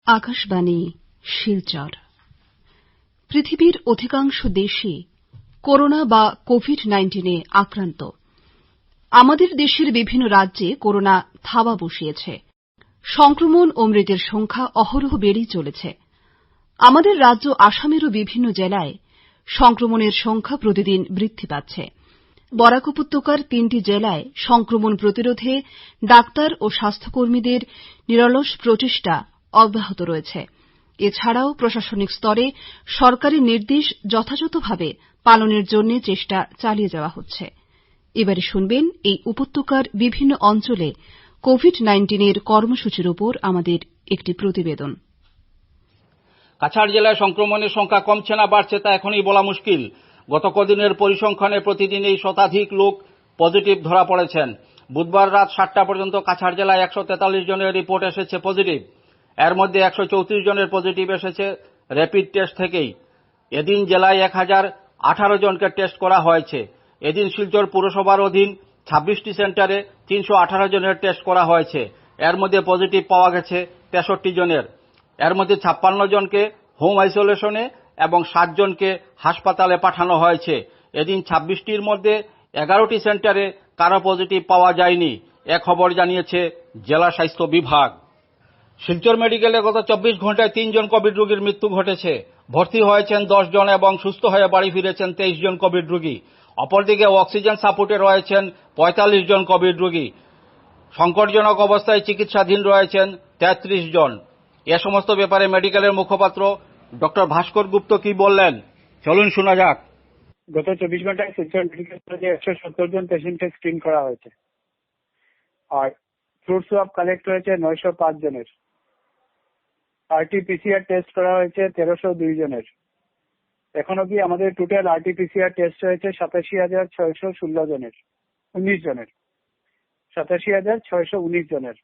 আকাশবাণী শিলচর। পৃথিবীর অধিকাংশ দেশই করোনা বা কোভিড-19 এ আক্রান্ত। আমাদের দেশের বিভিন্ন রাজ্যে করোনা থাবা বসিয়েছে। সংক্রমণ ও মৃতের সংখ্যা অহরহ বেড়েই চলেছে। আমাদের রাজ্য আসামেরও বিভিন্ন জেলায় সংক্রমণের সংখ্যা প্রতিদিন বৃদ্ধি পাচ্ছে। বরাক উপত্যকার 3টি জেলায় সংক্রমণ প্রতিরোধে ডাক্তার ও স্বাস্থ্যকর্মীদের নিরলস প্রচেষ্টা অব্যাহত রয়েছে। এছাড়াও প্রশাসনিক স্তরে সরকারি নির্দেশ যথাযথভাবে পালনের জন্য চেষ্টা চালিয়ে যাওয়া হচ্ছে। এবারে শুনবেন এই উপত্যকার বিভিন্ন অঞ্চলে কোভিড-19 এর কর্মসূচির উপর আমাদের একটি প্রতিবেদন। কাছাড় জেলায় সংক্রমণের সংখ্যা কমছে না বাড়ছে তা এখনই বলা মুশকিল। গত কদিনের পরিসংখ্যানে প্রতিদিনই শতাধিক লোক পজিটিভ ধরা পড়েছেন। বুধবার রাত 7টা পর্যন্ত কাছাড় জেলায় 143 জনের রিপোর্ট এসেছে পজিটিভ। এর মধ্যে 134 জনের পজিটিভ এসেছে র্যাপিড টেস্ট থেকেই। এদিন জেলায় 1018 জনকে টেস্ট করা হয়েছে। এদিন শিলচর পুরসভার অধীন 26টি সেন্টারে 318 জনের টেস্ট করা হয়েছে। এর মধ্যে পজিটিভ পাওয়া গেছে 63 জনের। এর মধ্যে 56 জনকে হোম আইসোলেশনে এবং 7 জনকে হাসপাতালে পাঠানো হয়েছে। এদিন 26টির মধ্যে 11টি সেন্টারে কারো পজিটিভ পাওয়া যায়নি। এ খবর জানিয়েছে জেলা স্বাস্থ্য বিভাগ। শিলচর মেডিকেলে গত 24 ঘন্টায় 3 জন কোভিড রোগীর মৃত্যু ঘটেছে। ভর্তি হয়েছেন 10 জন এবং সুস্থ হয়ে বাড়ি ফিরেছেন 23 জন কোভিড রোগী। অপরদিকে অক্সিজেন সাপোর্টে রয়েছেন 45 জন কোভিড রোগী। সংকটজনক অবস্থায় চিকিৎসাধীন রয়েছেন 33 জন। এ সমস্ত ব্যাপারে মেডিকেলের মুখপাত্র ডক্টর ভাস্কর গুপ্ত কি বললেন, চলুন শোনা যাক। গত 24 ঘন্টায় শিলচর মেডিকেল কলেজে 170 জন পেশেন্টকে স্ক্রিন করা হয়েছে, আর ফ্লুইড সোয়াব কালেক্ট হয়েছে 905 জনের। আরটি-পিসিআর টেস্ট করা হয়েছে 1302 জনের। এখন অবধি আমাদের টোটাল আরটি-পিসিআর টেস্ট হয়েছে 87,616 জনের, 19 জনের, 87,619 জনের।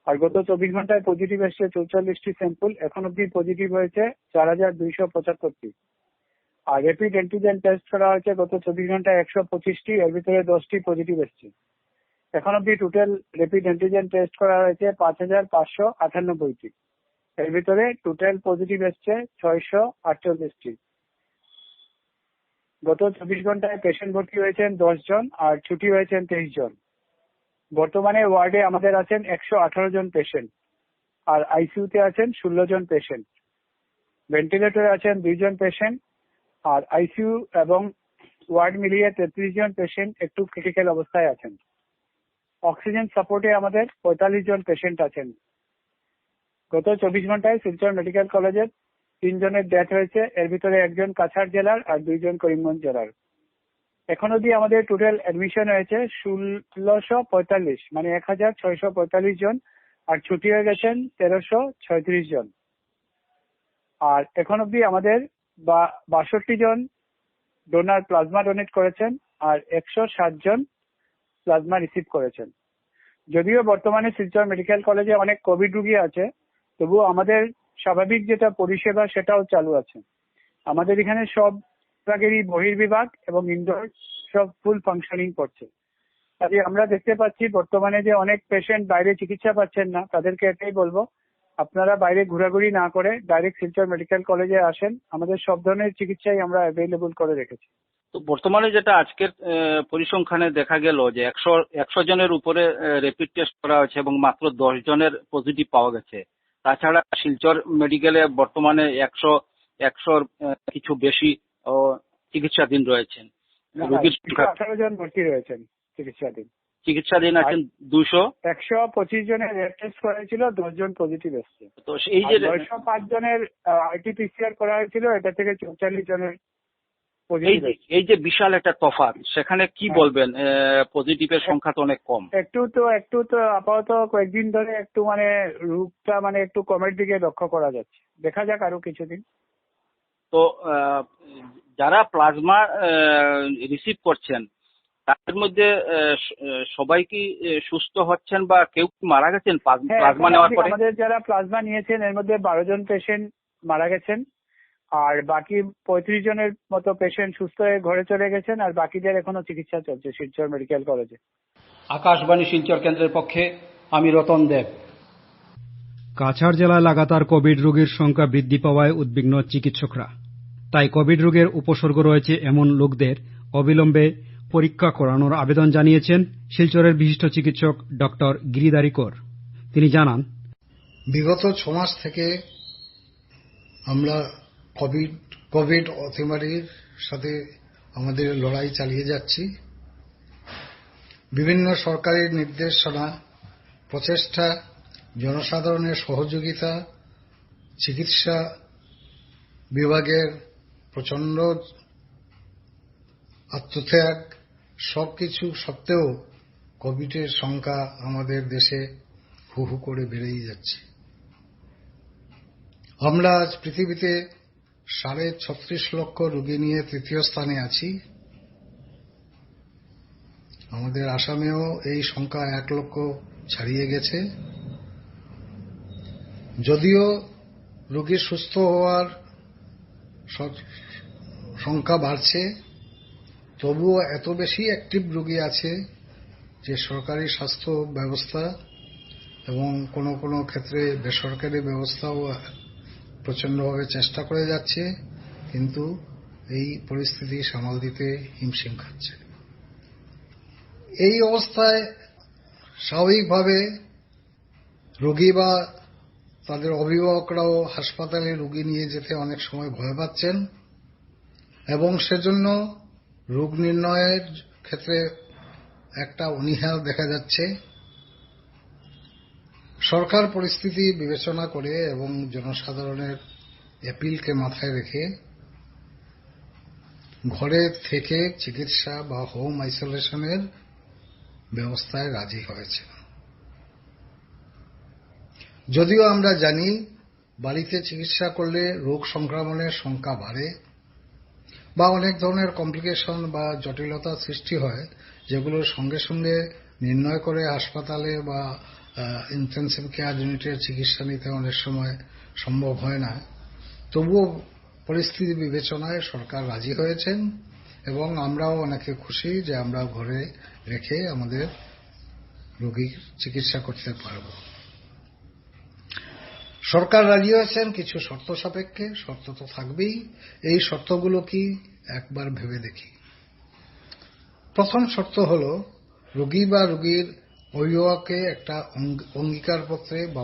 আর গত 24 ঘন্টায় পজিটিভ এসছে 44টি স্যাম্পল। এখন অবধি পজিটিভ হয়েছে 4,275টি। আর র্যাপিড অ্যান্টিজেন টেস্ট করা হয়েছে গত 24 ঘন্টায় 125টি, এর ভিতরে 10টি পজিটিভ এসছে। এখন অবধি টোটাল র্যাপিড অ্যান্টিজেন টেস্ট করা হয়েছে 5,598টি, এর ভিতরে টোটাল পজিটিভ এসছে 648টি। গত 24 ঘন্টায় পেশেন্ট ভর্তি হয়েছেন 10 জন আর ছুটি হয়েছেন 23 জন। বর্তমানে ওয়ার্ডে আমাদের আছেন 118 জন পেশেন্ট, আর আইসিইউতে আছেন 16 জন পেশেন্ট। ভেন্টিলেটরে আছেন 2 জন পেশেন্ট, আর আইসিইউ এবং ওয়ার্ড মিলিয়ে 33 জন পেশেন্ট একটু ক্রিটিক্যাল অবস্থায় আছেন। অক্সিজেন সাপোর্টে আমাদের 45 জন পেশেন্ট আছেন। গত 24 ঘন্টায় শিলচর মেডিকেল কলেজের 3 জনের ডেথ হয়েছে, এর ভিতরে 1 জন কাছাড় জেলার আর 2 জন করিমগঞ্জ জেলার। এখন অবধি আমাদের টোটাল অ্যাডমিশন হয়েছে 1645, মানে 1645 জন, আর ছুটি হয়ে গেছেন 1336 জন। আর এখন অবধি আমাদের 62 জন ডোনার প্লাজমা ডোনেট করেছেন, আর 160 জন প্লাজমা রিসিভ করেছেন। যদিও বর্তমানে শিলচর মেডিকেল কলেজে অনেক কোভিড রোগী আছে, তবু আমাদের স্বাভাবিক যেটা পরিষেবা সেটাও চালু আছে। আমাদের এখানে সব বিভাগেরই বহির্বিভাগ এবং ইনডোর সব ফুল ফাংশনিং করছে। কাজে আমরা দেখতে পাচ্ছি বর্তমানে যে অনেক পেশেন্ট বাইরে চিকিৎসা পাচ্ছেন না, তাদেরকে এটাই বলবো, আপনারা বাইরে ঘোরাঘুরি না করে ডাইরেক্ট শিলচর মেডিকেল কলেজে আসেন। আমাদের সব ধরনের চিকিৎসাই আমরা অ্যাভেলেবল করে রেখেছি। তো বর্তমানে যেটা আজকের পরিসংখ্যানে দেখা গেল যে 100 জনের উপরে র্যাপিড টেস্ট করা হয়েছে এবং মাত্র 10 জনের পজিটিভ পাওয়া গেছে। তাছাড়া শিলচর মেডিকেলে বর্তমানে 100 কিছু বেশি চিকিৎসাধীন রয়েছেন। 18 জন ভর্তি রয়েছেন চিকিৎসাধীন আছেন 125 জনের টেস্ট করা হয়েছিল, 10 জন পজিটিভ এসছে। তো এই যে 905 জনের আরটি-পিসিআর করা হয়েছিল, এটা থেকে 44 জনের। এই যে বিশাল একটা তফাৎ, সেখানে কি বলবেন? পজিটিভের সংখ্যা তো অনেক কম। একটু তো আপাতত কয়েকদিন ধরে একটু মানে রোগটা মানে একটু কমের দিকে লক্ষ্য করা যাচ্ছে। দেখা যাক আরো কিছুদিন। তো যারা প্লাজমা রিসিভ করছেন তাদের মধ্যে সবাই কি সুস্থ হচ্ছেন বা কেউ মারা গেছেন প্লাজমা নেওয়ার পরে? আমাদের যারা প্লাজমা নিয়েছেন এর মধ্যে 12 জন পেশেন্ট মারা গেছেন, আর বাকি 35 জনের মতো পেশেন্ট সুস্থ হয়ে ঘরে চলে গেছেন, আর বাকিদের এখনো চিকিৎসা চলছে শিলচর মেডিকেল কলেজে। আকাশবাণী শিলচর কেন্দ্রের পক্ষে আমি রতন দেব। কাছাড় জেলায় লাগাতার কোভিড রোগীর সংখ্যা বৃদ্ধি পাওয়ায় উদ্বিগ্ন চিকিৎসকরা। তাই কোভিড রোগের উপসর্গ রয়েছে এমন লোকদের অবিলম্বে পরীক্ষা করানোর আবেদন জানিয়েছেন শিলচরের বিশিষ্ট চিকিৎসক ডক্টর গিরিধারী কর। তিনি জানান, বিগত 6 মাস থেকে আমরা কোভিড অতিমারীর সাথে আমাদের লড়াই চালিয়ে যাচ্ছি। বিভিন্ন সরকারি নির্দেশনা, প্রচেষ্টা, জনসাধারণের সহযোগিতা, চিকিৎসা বিভাগের প্রচন্ড আত্মত্যাগ সবকিছু সত্ত্বেও কোভিডের সংখ্যা আমাদের দেশে হু হু করে বেড়েই যাচ্ছে। আমরা আজ পৃথিবীতে 36.5 লক্ষ রোগী নিয়ে তৃতীয় স্থানে আছি। আমাদের আসামেও এই সংখ্যা 1 লক্ষ ছাড়িয়ে গেছে। যদিও রোগী সুস্থ হওয়ার সংখ্যা বাড়ছে, তবুও এত বেশি অ্যাক্টিভ রোগী আছে যে সরকারি স্বাস্থ্য ব্যবস্থা এবং কোনো কোনো ক্ষেত্রে বেসরকারি ব্যবস্থাও প্রচন্ডভাবে চেষ্টা করে যাচ্ছে, কিন্তু এই পরিস্থিতি সামাল দিতে হিমশিম খাচ্ছে। এই অবস্থায় স্বাভাবিকভাবে রোগী বা তাদের অভিভাবকরাও হাসপাতালে রোগী নিয়ে যেতে অনেক সময় ভয় পাচ্ছেন এবং সেজন্য রোগ নির্ণয়ের ক্ষেত্রে একটা অনীহা দেখা যাচ্ছে। সরকার পরিস্থিতি বিবেচনা করে এবং জনসাধারণের অ্যাপিলকে মাথায় রেখে ঘরে থেকে চিকিৎসা বা হোম আইসোলেশনের ব্যবস্থায় রাজি হয়েছে। যদিও আমরা জানি বাড়িতে চিকিৎসা করলে রোগ সংক্রমণের সংখ্যা বাড়ে বা অনেক ধরনের কমপ্লিকেশন বা জটিলতা সৃষ্টি হয়, যেগুলোর সঙ্গে সঙ্গে নির্ণয় করে হাসপাতালে বা ইন্টেনসিভ কেয়ার ইউনিটের চিকিৎসা নিতে অনেক সময় সম্ভব হয় না। তবুও পরিস্থিতি বিবেচনায় সরকার রাজি হয়েছেন এবং আমরাও অনেকে খুশি যে আমরা ঘরে রেখে আমাদের রোগীর চিকিৎসা করতে পারব। সরকার রাজি হয়েছেন কিছু শর্ত সাপেক্ষে। শর্ত তো থাকবেই। এই শর্তগুলো কি একবার ভেবে দেখি। প্রথম শর্ত হল রোগী বা রোগীর অভিভাবককে একটা অঙ্গীকারপত্রে বা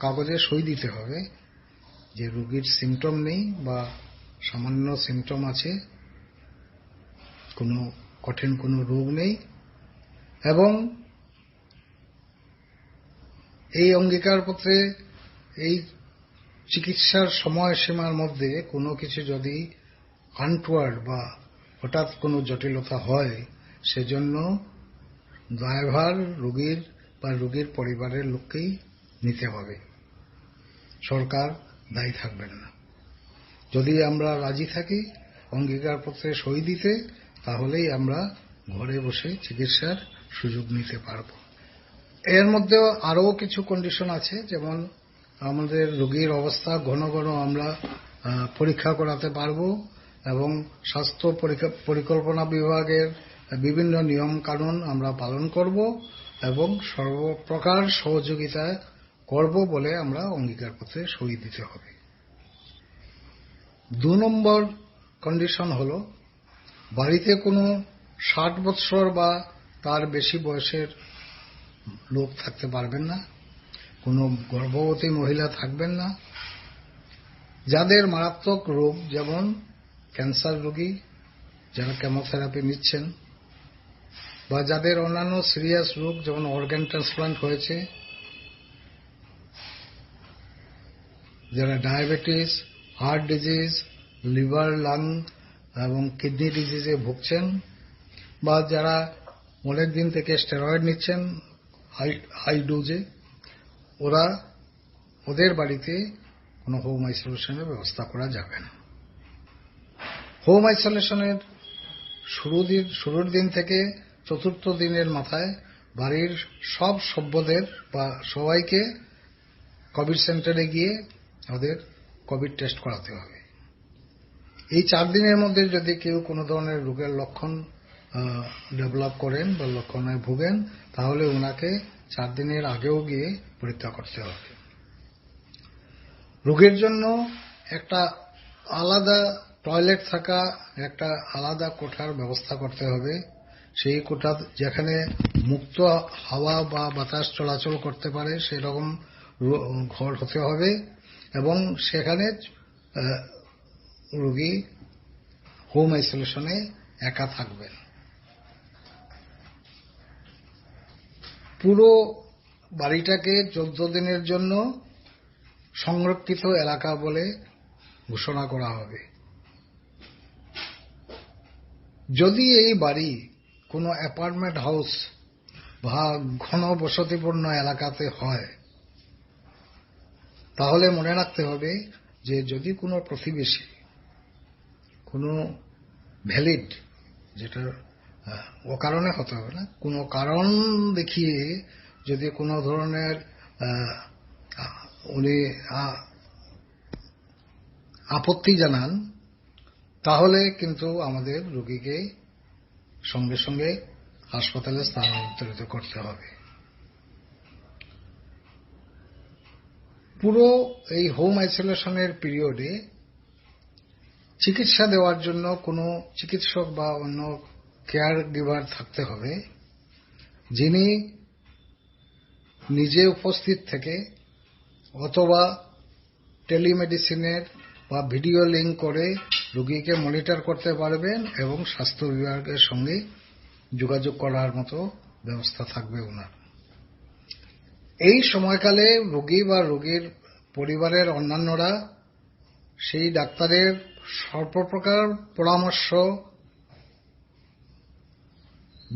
কাগজে সই দিতে হবে যে রোগীর সিমটম নেই বা সামান্য সিমটম আছে, কোনো কঠিন কোনো রোগ নেই, এবং এই অঙ্গীকারপত্রে এই চিকিৎসার সময়সীমার মধ্যে কোনো কিছু যদি আনটওয়ার্ড বা হঠাৎ কোনো জটিলতা হয়, সেজন্য দায়ভার রোগীর বা রোগীর পরিবারের লোককেই নিতে হবে। সরকার দায়ী থাকবেন না। যদি আমরা রাজি থাকি অঙ্গীকারপত্রে সই দিতে, তাহলেই আমরা ঘরে বসে চিকিৎসার সুযোগ নিতে পারব। এর মধ্যেও আরও কিছু কন্ডিশন আছে, যেমন আমাদের রোগীর অবস্থা ঘন ঘন আমরা পরীক্ষা করাতে পারব এবং স্বাস্থ্য পরিকল্পনা বিভাগের বিভিন্ন নিয়ম কানুন আমরা পালন করব এবং সর্বপ্রকার সহযোগিতা করব বলে আমরা অঙ্গীকারপত্রে সই দিতে হবে। 2 নম্বর কন্ডিশন হল বাড়িতে কোনো 60 বছর বা তার বেশি বয়সের লোক থাকতে পারবেন না, কোনো গর্ভবতী মহিলা থাকবেন না, যাদের মারাত্মক রোগ যেমন ক্যান্সার রোগী যারা কেমোথেরাপি নিচ্ছেন, বা যাদের অন্যান্য সিরিয়াস রোগ যেমন অর্গান ট্রান্সপ্লান্ট হয়েছে, যারা diabetes, heart disease, liver, lung এবং কিডনি ডিজিজে ভুগছেন, বা যারা অনেক দিন থেকে স্টেরয়েড নিচ্ছেন হাই ডোজে, ওদের বাড়িতে কোনো হোম আইসোলেশনের ব্যবস্থা করা যাবে না। হোম আইসোলেশনের শুরুর দিন থেকে 4র্থ দিনের মাথায় বাড়ির সব সভ্যদের বা সবাইকে কোভিড সেন্টারে গিয়ে ওদের কোভিড টেস্ট করাতে হবে। এই 4 দিনের মধ্যে যদি কেউ কোনো ধরনের রোগের লক্ষণ ডেভেলপ করেন বা লক্ষণে ভুগেন, তাহলে ওনাকে 4 দিনের আগেও গিয়ে পরীক্ষা করতে হবে। রোগীর জন্য একটা আলাদা টয়লেট থাকা, একটা আলাদা কোঠার ব্যবস্থা করতে হবে। সেই কোঠা যেখানে মুক্ত হাওয়া বা বাতাস চলাচল করতে পারে সেরকম ঘর হতে হবে, এবং সেখানে রোগী হোম আইসোলেশনে একা থাকবেন। পুরো বাড়িটাকে 14 দিনের জন্য সংরক্ষিত এলাকা বলে ঘোষণা করা হবে। যদি এই বাড়ি কোনো অ্যাপার্টমেন্ট হাউস বা ঘন বসতিপূর্ণ এলাকাতে হয়, তাহলে মনে রাখতে হবে যে যদি কোনো প্রতিবেশী কোনো ভ্যালিড, যেটা অকারণে হতে হবে না, কোনো কারণ দেখিয়ে যদি কোনো ধরনের উনি আপত্তি জানান, তাহলে কিন্তু আমাদের রোগীকে সঙ্গে সঙ্গে হাসপাতালে স্থানান্তরিত করতে হবে। পুরো এই হোম আইসোলেশনের পিরিয়ডে চিকিৎসা দেওয়ার জন্য কোনো চিকিৎসক বা অন্য কেয়ার গিভার থাকতে হবে, যিনি নিজে উপস্থিত থেকে অথবা টেলিমেডিসিনের বা ভিডিও লিঙ্ক করে রোগীকে মনিটর করতে পারবেন এবং স্বাস্থ্য বিভাগের সঙ্গে যোগাযোগ করার মতো ব্যবস্থা থাকবে ওনার। এই সময়কালে রোগী বা রোগীর পরিবারের অন্যান্যরা সেই ডাক্তারের সর্বপ্রকার পরামর্শ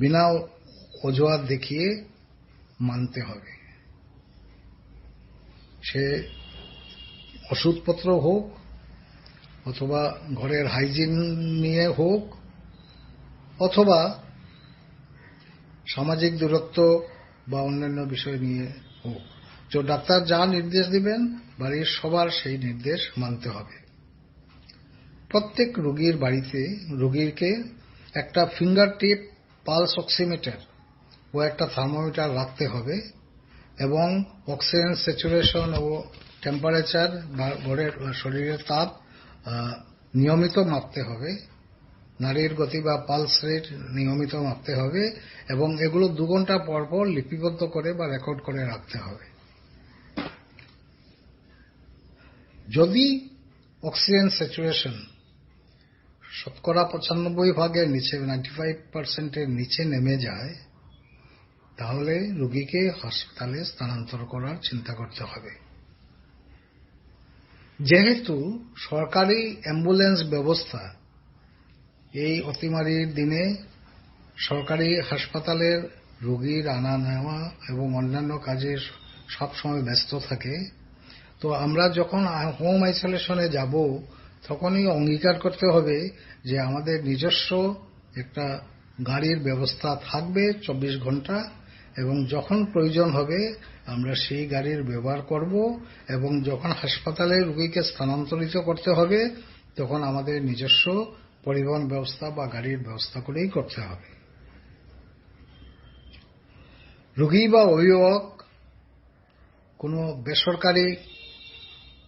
বিনা অজুহাত দেখিয়ে মানতে হবে। সে ওষুধপত্র হোক অথবা ঘরের হাইজিন নিয়ে হোক অথবা সামাজিক দূরত্ব বা অন্যান্য বিষয় নিয়ে হোক, তো ডাক্তার যা নির্দেশ দিবেন বাড়ির সবার সেই নির্দেশ মানতে হবে। প্রত্যেক রোগীর বাড়িতে রোগীকে একটা ফিঙ্গার টিপ পালস অক্সিমিটার ও একটা থার্মোমিটার রাখতে হবে, এবং অক্সিজেন স্যাচুরেশন ও টেম্পারেচার বা ঘরের শরীরের তাপ নিয়মিত মাপতে হবে। নাড়ির গতি বা পালস রেট নিয়মিত মাপতে হবে, এবং এগুলো 2 ঘন্টা পর পর লিপিবদ্ধ করে বা রেকর্ড করে রাখতে হবে। যদি অক্সিজেন স্যাচুরেশন 95% নিচে, 95% নিচে নেমে যায়, তাহলে রোগীকে হাসপাতালে স্থানান্তর করার চিন্তা করতে হবে। যেহেতু সরকারি অ্যাম্বুলেন্স ব্যবস্থা এই অতিমারীর দিনে সরকারি হাসপাতালের রোগীর আনা নেওয়া এবং অন্যান্য কাজে সবসময় ব্যস্ত থাকে, তো আমরা যখন হোম আইসোলেশনে যাব তখনই অঙ্গীকার করতে হবে যে আমাদের নিজস্ব একটা গাড়ির ব্যবস্থা থাকবে 24 ঘন্টা, এবং যখন প্রয়োজন হবে আমরা সেই গাড়ির ব্যবহার করব, এবং যখন হাসপাতালে রোগীকে স্থানান্তরিত করতে হবে তখন আমাদের নিজস্ব পরিবহন ব্যবস্থা বা গাড়ির ব্যবস্থা করেই করতে হবে। রোগী বা অভিভাবক কোনো বেসরকারি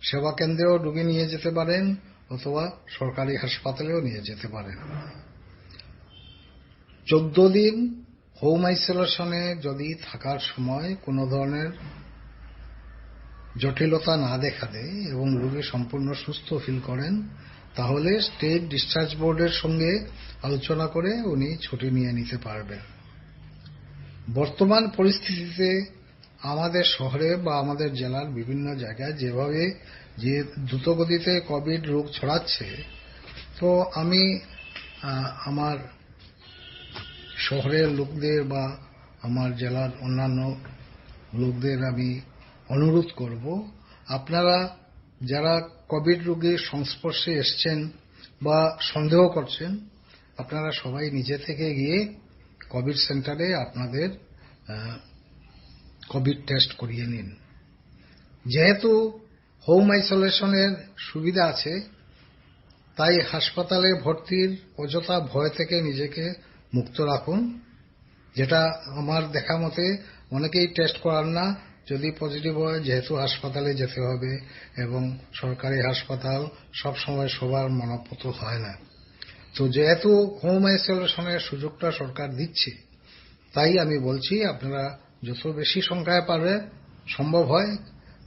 সেবা কেন্দ্রেও রোগী নিয়ে যেতে পারেন অথবা সরকারি হাসপাতালেও নিয়ে যেতে পারেন। 14 দিন হোম আইসোলেশনে যদি থাকার সময় কোনো ধরনের জটিলতা না দেখা দেয় এবং রোগী সম্পূর্ণ সুস্থ ফিল করেন, তাহলে স্টেট ডিসচার্জ বোর্ডের সঙ্গে আলোচনা করে উনি ছুটি নিয়ে নিতে পারবেন। বর্তমান পরিস্থিতিতে আমাদের শহরে বা আমাদের জেলার বিভিন্ন জায়গায় যেভাবে যে দ্রুতগতিতে কোভিড রোগ ছড়াচ্ছে, তো আমি আমার শহরের লোকদের বা আমার জেলার অন্যান্য লোকদের আমি অনুরোধ করব, আপনারা যারা কোভিড রোগীর সংস্পর্শে এসছেন বা সন্দেহ করছেন, আপনারা সবাই নিজে থেকে গিয়ে কোভিড সেন্টারে আপনাদের কোভিড টেস্ট করিয়ে নিন। যেহেতু হোম আইসোলেশনের সুবিধা আছে, তাই হাসপাতালে ভর্তির অযথা ভয় থেকে নিজেকে মুক্ত রাখুন। যেটা আমার দেখা মতে অনেকেই টেস্ট করান না, যদি পজিটিভ হয় যেহেতু হাসপাতালে যেতে হবে, এবং সরকারি হাসপাতাল সব সময় সবার মনপত হয় না। তো যেহেতু হোম আইসোলেশনের সুযোগটা সরকার দিচ্ছে, তাই আমি বলছি আপনারা যত বেশি সংখ্যায় পারবে সম্ভব হয়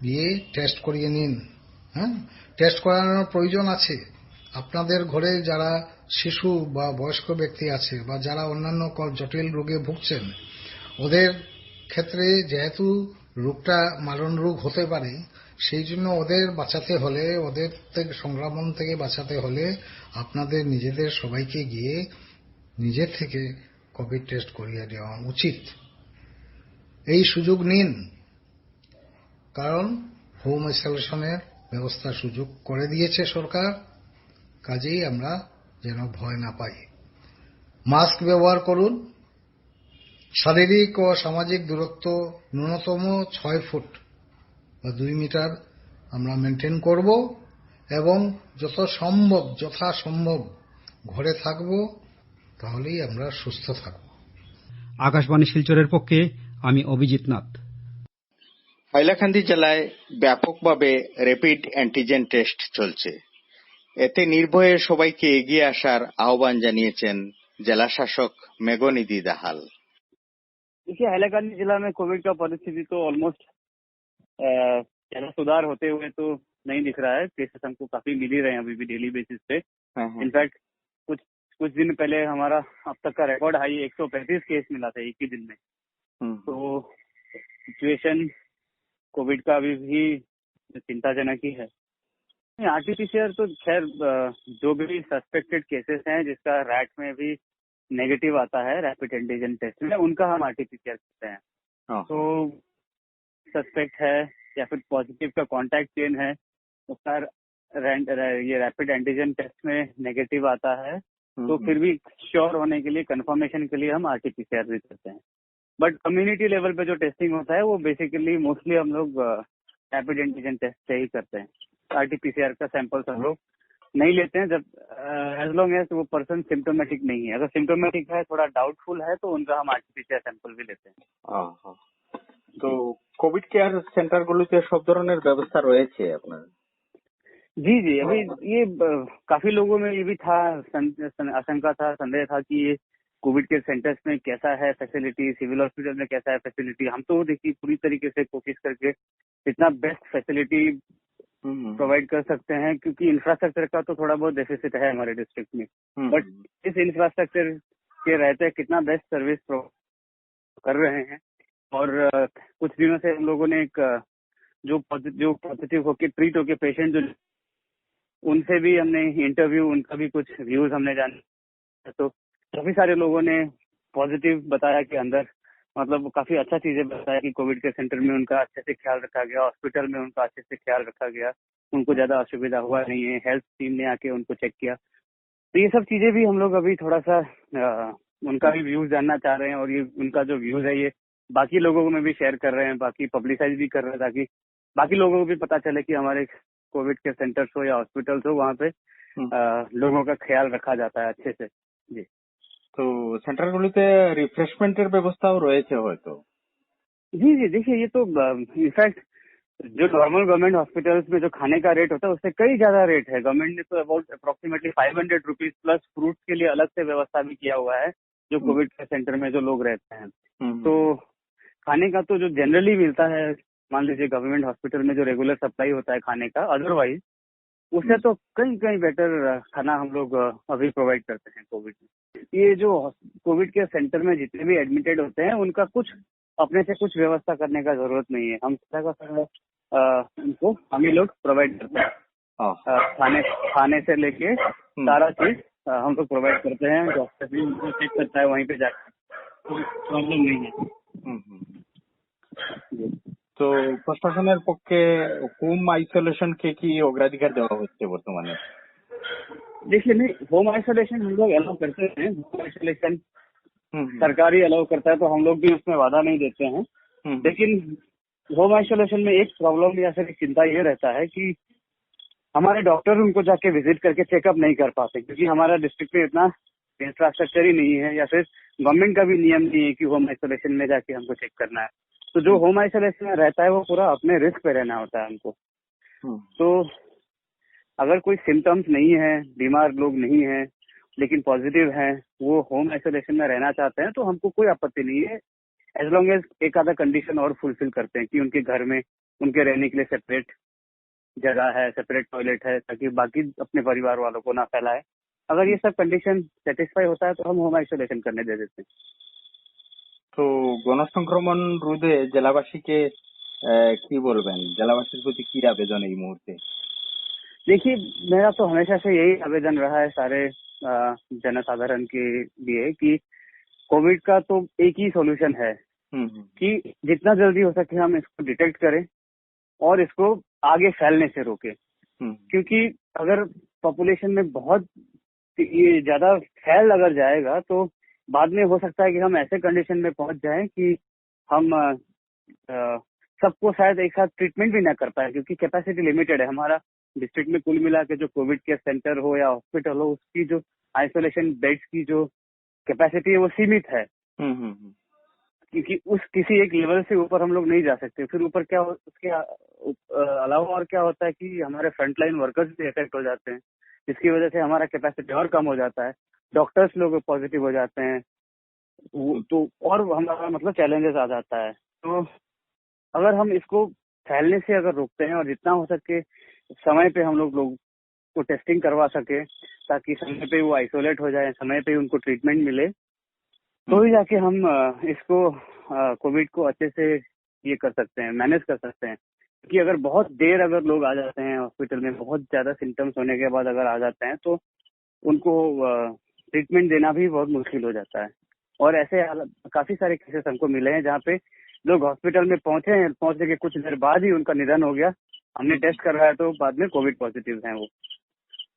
গিয়ে টেস্ট করিয়ে নিন। হ্যাঁ, টেস্ট করানোর প্রয়োজন আছে। আপনাদের ঘরে যারা শিশু বা বয়স্ক ব্যক্তি আছে বা যারা অন্যান্য জটিল রোগে ভুগছেন, ওদের ক্ষেত্রে যেহেতু রোগটা মারণ রোগ হতে পারে, সেই জন্য ওদের বাঁচাতে হলে, ওদের থেকে সংক্রমণ থেকে বাঁচাতে হলে আপনাদের নিজেদের সবাইকে গিয়ে নিজের থেকে কোভিড টেস্ট করিয়ে দেওয়া উচিত। এই সুযোগ নিন, কারণ হোম আইসোলেশনের ব্যবস্থা সুযোগ করে দিয়েছে সরকার। কাজেই আমরা যেন ভয় না পাই। মাস্ক ব্যবহার করুন, শারীরিক ও সামাজিক দূরত্ব ন্যূনতম 6 ফুট বা 2 মিটার আমরা মেনটেন করব, এবং যথাসম্ভব ঘরে থাকব, তাহলেই আমরা সুস্থ থাকব। আকাশবাণী শিলচরের পক্ষে আমি অভিজিৎ নাথ। হাইলাকান্দি জেলায় ব্যাপকভাবে র্যাপিড অ্যান্টিজেন টেস্ট চলছে। এতে নির্ভয়ে সবাইকে এগিয়ে আসার আহ্বান জানিয়েছেন জেলা শাসক মেঘনিধি দাহাল। देखिए, हैलाकांदी जिला में कोविड का परिस्थिति तो ऑलमोस्ट ज्यादा सुधार होते हुए तो नहीं दिख रहा है। केसेस हमको काफी मिल ही रहे हैं अभी भी डेली बेसिस पे। इनफैक्ट कुछ दिन पहले हमारा अब तक का रिकॉर्ड हाई 135 केस मिला था एक ही दिन में। तो सिचुएशन कोविड का अभी भी चिंताजनक ही है। आरटीपीसीआर तो खैर जो भी सस्पेक्टेड केसेस हैं जिसका रैट में भी नेगेटिव आता है रैपिड एंटीजन टेस्ट में, उनका हम आरटीपीसीआर करते हैं। तो सस्पेक्ट है या फिर पॉजिटिव का कांटेक्ट चेन है, उसका ये रैपिड एंटीजन टेस्ट में नेगेटिव आता है, तो फिर भी श्योर होने के लिए, कंफर्मेशन के लिए हम आरटीपीसीआर भी करते हैं। बट कम्युनिटी लेवल पे जो टेस्टिंग होता है वो बेसिकली मोस्टली हम लोग रैपिड एंटीजन टेस्ट से ही करते हैं। आरटीपीसीआर का सैंपल्स हम लोग नहीं लेते हैं जब एज लॉन्ग एज वो पर्सन सिम्टोमेटिक नहीं है। अगर सिम्टोमेटिक है, थोड़ा डाउटफुल है, तो उनका हम आरटीपीसीआर सैंपल भी लेते हैं। তো কোভিড কেয়ার সেন্টারগুলোতে সব ধরনের ব্যবস্থা রয়েছে আপনার? जी, अभी ये काफी लोगों में ये भी था, आशंका था, संदेह था कि ये कोविड केयर सेंटर्स में कैसा है फैसिलिटी, सिविल हॉस्पिटल में कैसा है फैसिलिटी। हम तो देखिए पूरी तरीके से कोशिश करके इतना बेस्ट फैसिलिटी प्रोवाइड कर सकते हैं, क्योंकि इंफ्रास्ट्रक्चर का तो थोड़ा बहुत डेफिसिट है हमारे डिस्ट्रिक्ट में। बट इस इंफ्रास्ट्रक्चर के रहते कितना बेस्ट सर्विस कर रहे हैं। और कुछ दिनों से हम लोगों ने एक जो पॉजिटिव होके ट्रीट होके पेशेंट जो, उनसे भी हमने इंटरव्यू, उनका भी कुछ व्यूज हमने जाने, तो काफी सारे लोगों ने पॉजिटिव बताया कि अंदर मतलब काफी अच्छा चीजें बताया कि कोविड के सेंटर में उनका अच्छे से ख्याल रखा गया, हॉस्पिटल में उनका अच्छे से ख्याल रखा गया, उनको ज्यादा असुविधा हुआ नहीं है, हेल्थ टीम ने आके उनको चेक किया। तो ये सब चीजें भी हम लोग अभी थोड़ा सा उनका भी व्यूज जानना चाह रहे हैं, और ये उनका जो व्यूज है ये बाकी लोगों में भी शेयर कर रहे हैं, बाकी पब्लिसाइज भी कर रहे हैं, ताकि बाकी लोगों को भी पता चले कि हमारे कोविड के सेंटर्स हो या हॉस्पिटल्स हो, वहाँ पे लोगों का ख्याल रखा जाता है अच्छे से। जी, তো সেন্টারগুলোতে রিফ্রেশমেন্টের ব্যবস্থাও রয়েছে হয়তো? जी, देखिए ये तो इनफैक्ट जो नॉर्मल गवर्नमेंट हॉस्पिटल्स में जो खाने का रेट होता है उससे कई ज्यादा रेट है। गवर्नमेंट ने तो about approximately 500 rupees plus fruits के लिए अलग से व्यवस्था भी किया हुआ है जो कोविड के सेंटर में जो लोग रहते हैं। तो खाने का तो जो जनरली मिलता है, मान लीजिए गवर्नमेंट हॉस्पिटल में जो रेगुलर सप्लाई होता है खाने का, अदरवाइज उससे तो कई बेटर खाना हम लोग अभी प्रोवाइड करते हैं कोविड में। ये जो कोविड के सेंटर में जितने भी एडमिटेड होते हैं उनका कुछ अपने से कुछ व्यवस्था करने का जरूरत नहीं है। हम उनको हम ही लोग प्रोवाइड करते हैं। खाने से लेके सारा चीज हम लोग प्रोवाइड करते हैं। डॉक्टर भी उनको चेक करता है वहीं पे जाकर, प्रॉब्लम नहीं है। তো প্রশাসনের পক্ষে হোম আইসোলেশনকে কি অগ্রাধিকার দেওয়া হচ্ছে বর্তমানে? देखिए, नहीं, होम आइसोलेशन हम लोग अलाउ करते हैं। होम आइसोलेशन सरकार ही अलाउ करता है, तो हम लोग भी उसमें वादा नहीं देते हैं। लेकिन होम आइसोलेशन में एक प्रॉब्लम या फिर एक चिंता ये रहता है कि हमारे डॉक्टर उनको जाके विजिट करके चेकअप नहीं कर पाते, क्योंकि हमारा डिस्ट्रिक्ट में इतना इंफ्रास्ट्रक्चर ही नहीं है, या फिर गवर्नमेंट का भी नियम नहीं है कि होम आइसोलेशन में जाके हमको चेक करना है। तो तो जो होम आइसोलेशन में रहता है वो पूरा अपने रिस्क पे रहना होता है हमको। तो अगर कोई सिम्टम्स नहीं है, बीमार लोग नहीं है लेकिन पॉजिटिव हैं, वो होम आइसोलेशन में रहना चाहते हैं, तो हमको कोई आपत्ति नहीं है, एज लॉन्ग एज एक आधा कंडीशन और फुलफिल करते हैं कि उनके घर में उनके रहने के लिए सेपरेट जगह है, सेपरेट टॉयलेट है, ताकि बाकी अपने परिवार वालों को ना फैलाए। अगर ये सब कंडीशन सेटिस्फाई होता है तो हम होम आइसोलेशन करने दे देते हैं। তো গণসংক্রমণ রোধে জেলাবাসীকে কি বলবেন, জেলাবাসীর প্রতি কি আবেদন এই মুহূর্তে? देखिए, मेरा तो हमेशा से यही आवेदन रहा है सारे जनसाधारण के लिए कि कोविड का तो एक ही सॉल्यूशन है कि जितना जल्दी हो सके हम इसको डिटेक्ट करें और इसको आगे फैलने से रोकें। क्योंकि अगर पॉपुलेशन में बहुत ये ज्यादा फैल अगर जाएगा तो बाद में हो सकता है कि हम ऐसे कंडीशन में पहुंच जाएं कि हम सबको शायद एक साथ ट्रीटमेंट भी ना कर पाए, क्योंकि कैपेसिटी लिमिटेड है। हमारा डिस्ट्रिक्ट में कुल मिला के जो कोविड केयर सेंटर हो या हॉस्पिटल हो, उसकी जो आइसोलेशन बेड्स की जो कैपेसिटी है वो सीमित है। क्योंकि उस किसी एक लेवल से ऊपर हम लोग नहीं जा सकते। फिर ऊपर क्या उसके अलावा और क्या होता है कि हमारे फ्रंटलाइन वर्कर्स भी इफेक्ट हो जाते हैं, जिसकी वजह से हमारा कैपेसिटी और कम हो जाता है, डॉक्टर्स लोग पॉजिटिव हो जाते हैं, तो और हमारा मतलब चैलेंजेस आ जाता है। तो अगर हम इसको फैलने से अगर रोकते हैं और जितना हो सके समय पे हम लोग को टेस्टिंग करवा सके, ताकि समय पे वो आइसोलेट हो जाए, समय पे उनको ट्रीटमेंट मिले, तो ही जाके हम इसको कोविड को अच्छे से ये कर सकते हैं, मैनेज कर सकते हैं। क्योंकि अगर बहुत देर अगर लोग आ जाते हैं हॉस्पिटल में, बहुत ज्यादा सिम्टम्स होने के बाद अगर आ जाते हैं, तो उनको ट्रीटमेंट देना भी बहुत मुश्किल हो जाता है। और ऐसे काफी सारे केसेस हमको मिले हैं जहाँ पे लोग हॉस्पिटल में पहुंचने के कुछ देर बाद ही उनका निधन हो गया। हमने टेस्ट करवाया तो बाद में कोविड पॉजिटिव हैं वो।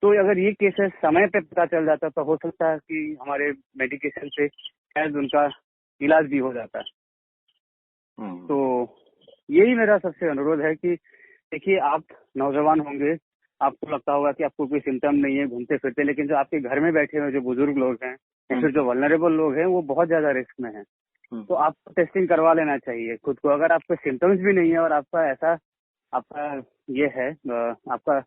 तो अगर ये केसेस समय पे पता चल जाता तो हो सकता है कि हमारे मेडिकेशन से शायद उनका इलाज भी हो जाता है। तो यही मेरा सबसे अनुरोध है कि देखिए, आप नौजवान होंगे, आपको लगता होगा कि आपको कोई सिम्टम नहीं है, घूमते फिरते, लेकिन जो आपके घर में बैठे हुए जो बुजुर्ग लोग हैं या फिर जो वल्नरेबल लोग हैं, वो बहुत ज्यादा रिस्क में हैं। तो आपको टेस्टिंग करवा लेना चाहिए खुद को। अगर आपको सिम्टम्स भी नहीं है और आपका ये है, आपका